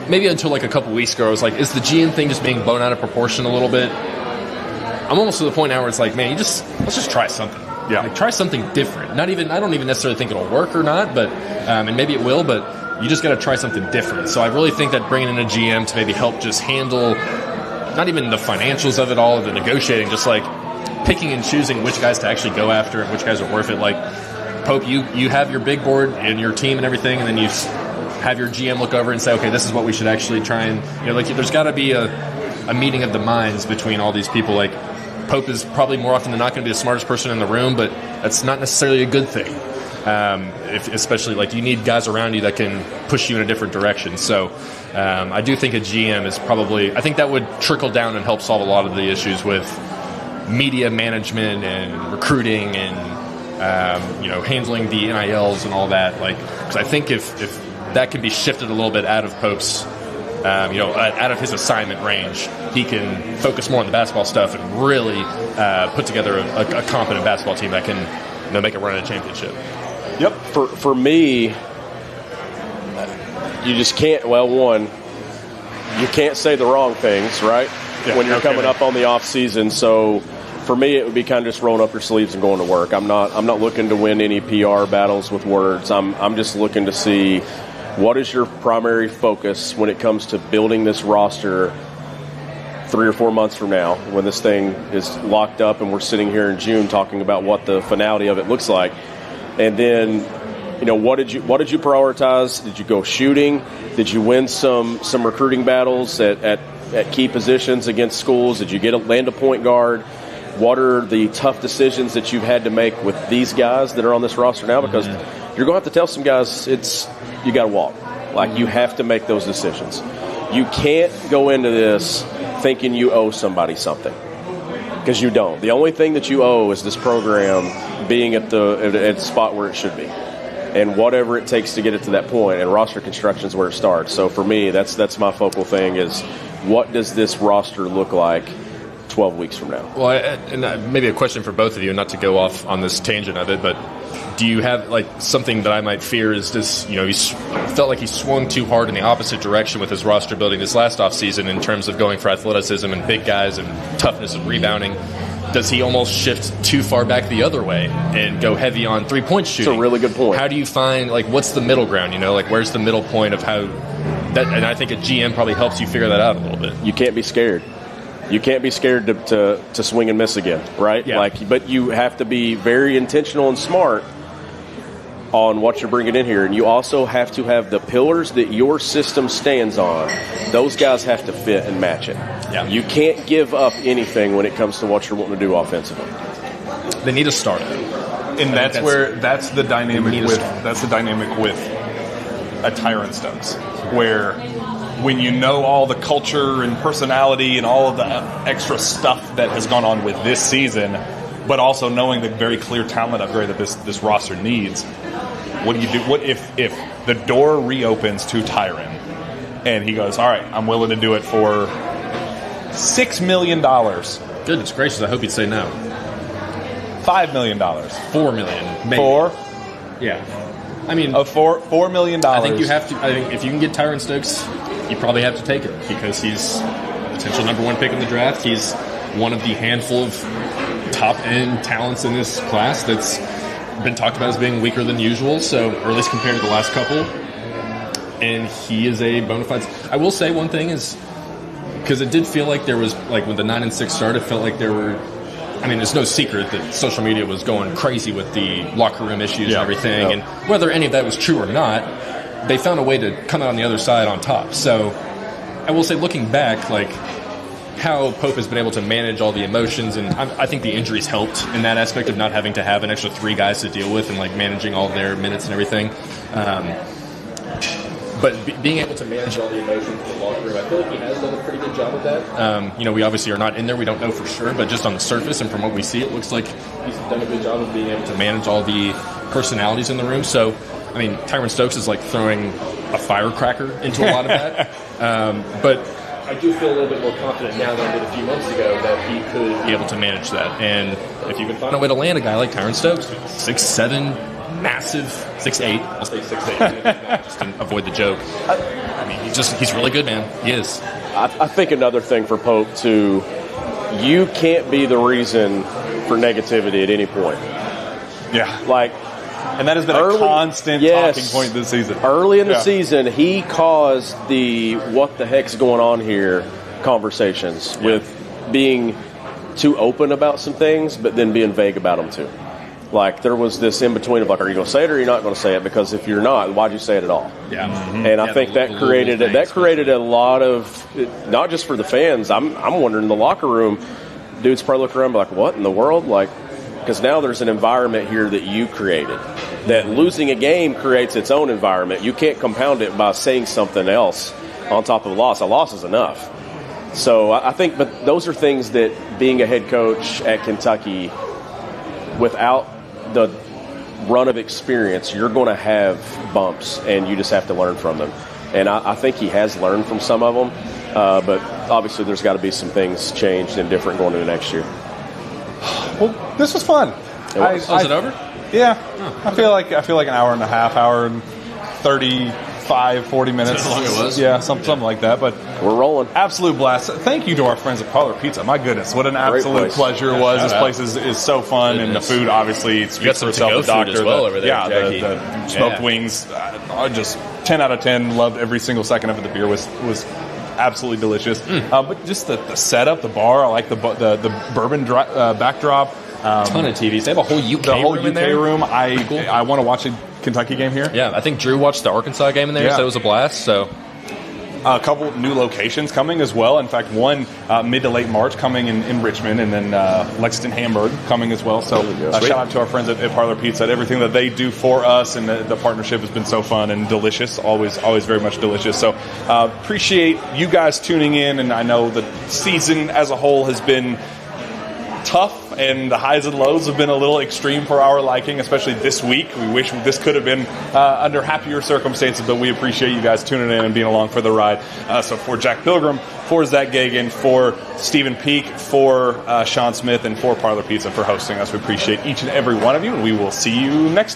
maybe until like a couple weeks ago, I was like, is the GM thing just being blown out of proportion a little bit? I'm almost to the point now where it's like, man, let's just try something. Yeah. Like, try something different. I don't even necessarily think it'll work or not, but and maybe it will, but you just got to try something different. So I really think that bringing in a GM to maybe help just handle not even the financials of it all, the negotiating, just like picking and choosing which guys to actually go after and which guys are worth it. Like Pope, you have your big board and your team and everything, and then you have your GM look over and say, okay, this is what we should actually try and, like there's got to be a meeting of the minds between all these people. Like Pope is probably more often than not going to be the smartest person in the room, but that's not necessarily a good thing. Especially like you need guys around you that can push you in a different direction. So I do think a GM is probably, I think that would trickle down and help solve a lot of the issues with media management and recruiting and handling the NILs and all that. Like, because I think if that can be shifted a little bit out of Pope's out of his assignment range, he can focus more on the basketball stuff and really put together a competent basketball team that can make a run at a championship. Yep. For me, you just can't. Well, one, you can't say the wrong things, right? Yeah, when you're coming up on the off season. So for me, it would be kind of just rolling up your sleeves and going to work. I'm not looking to win any PR battles with words. I'm just looking to see What is your primary focus when it comes to building this roster 3 or 4 months from now, when this thing is locked up and we're sitting here in June talking about what the finality of it looks like? And then, what did you prioritize? Did you go shooting? Did you win some recruiting battles at key positions against schools? Did you land a point guard? What are the tough decisions that you've had to make with these guys that are on this roster now? Because you're going to have to tell some guys you got to walk. Like, you have to make those decisions. You can't go into this thinking you owe somebody something, because you don't. The only thing that you owe is this program being at the spot where it should be, and whatever it takes to get it to that point. And roster construction is where it starts. So for me, that's my focal thing, is what does this roster look like 12 weeks from now? Well, and maybe a question for both of you, not to go off on this tangent of it, but do you have, something that I might fear is this, he felt like he swung too hard in the opposite direction with his roster building this last offseason in terms of going for athleticism and big guys and toughness and rebounding. Does he almost shift too far back the other way and go heavy on three-point shooting? It's a really good point. How do you find, what's the middle ground, where's the middle point of how that, and I think a GM probably helps you figure that out a little bit. You can't be scared. You can't be scared to swing and miss again, right? Yeah. But you have to be very intentional and smart on what you're bringing in here. And you also have to have the pillars that your system stands on. Those guys have to fit and match it. Yeah. You can't give up anything when it comes to what you're wanting to do offensively. They need a starter. And that's the dynamic with a Tyron Stokes, where when you know all the culture and personality and all of the extra stuff that has gone on with this season, but also knowing the very clear talent upgrade that this roster needs, what do you do? What if the door reopens to Tyron and he goes, all right, I'm willing to do it for $6 million. Goodness gracious, I hope you'd say no. $5 million. $4 million. Maybe. Four? Yeah. I mean, $4 million. I think you have to. I think if you can get Tyron Stokes, you probably have to take it, because he's potential number one pick in the draft. He's one of the handful of top-end talents in this class that's been talked about as being weaker than usual, so, or at least compared to the last couple. And he is a bona fide. I will say one thing is, because it did feel like there was, when the 9-6 started, it felt like there were, there's no secret that social media was going crazy with the locker room issues and everything. And whether any of that was true or not, they found a way to come out on the other side on top. So I will say, looking back, how Pope has been able to manage all the emotions, and I think the injuries helped in that aspect of not having to have an extra 3 guys to deal with and managing all their minutes and everything. But being able to manage all the emotions in the locker room, I feel like he has done a pretty good job of that. We obviously are not in there. We don't know for sure, but just on the surface and from what we see, it looks like he's done a good job of being able to manage all the personalities in the room. So, Tyron Stokes is throwing a firecracker into a lot of that. But I do feel a little bit more confident now than I did a few months ago that he could be able to manage that. And if you can find a way to land a guy like Tyron Stokes, 6'7", massive, 6'8". I'll say 6'8", just to avoid the joke. He's really good, man. He is. I think another thing for Pope, too, you can't be the reason for negativity at any point. Yeah. And that has been a constant talking point this season. Early in the season, he caused the what the heck's going on here conversations with being too open about some things, but then being vague about them too. There was this in between of are you going to say it or are you not going to say it? Because if you're not, why'd you say it at all? Yeah. Mm-hmm. And I think that created a lot of, not just for the fans. I'm wondering in the locker room, dudes probably look around and be what in the world? Because now there's an environment here that you created. That losing a game creates its own environment. You can't compound it by saying something else on top of a loss. A loss is enough. So I think, but those are things that being a head coach at Kentucky, without the run of experience, you're going to have bumps, and you just have to learn from them. And I think he has learned from some of them, but obviously there's got to be some things changed and different going into next year. Well, this was fun. Is it over? Yeah. Oh, I feel like an hour and a half, hour and 35, 40 minutes. That's how long it was. Yeah, something like that. But we're rolling. Absolute blast. Thank you to our friends at Parlour Pizza. My goodness, what an absolute pleasure it was. This place is so fun, and the food obviously speaks for itself. The doctor as well over there. Yeah, the smoked wings are just 10 out of 10. Loved every single second of it. The beer was absolutely delicious. But just the setup, the bar, I like the bourbon backdrop. Ton of TVs. They have a whole UK room in there. Room. I want to watch a Kentucky game here. Yeah, I think Drew watched the Arkansas game in there, so it was a blast. So a couple new locations coming as well. In fact, one mid to late March coming in Richmond, and then Lexington, Hamburg coming as well. So shout out to our friends at Parlour Pizza. Everything that they do for us, and the partnership has been so fun and delicious. Always very much delicious. So appreciate you guys tuning in, and I know the season as a whole has been tough, and the highs and lows have been a little extreme for our liking, especially this week. We wish this could have been under happier circumstances, but we appreciate you guys tuning in and being along for the ride. So for Jack Pilgrim, for Zach Gagan, for Stephen Peak, for Sean Smith, and for Parlour Pizza for hosting us, we appreciate each and every one of you, and we will see you next time.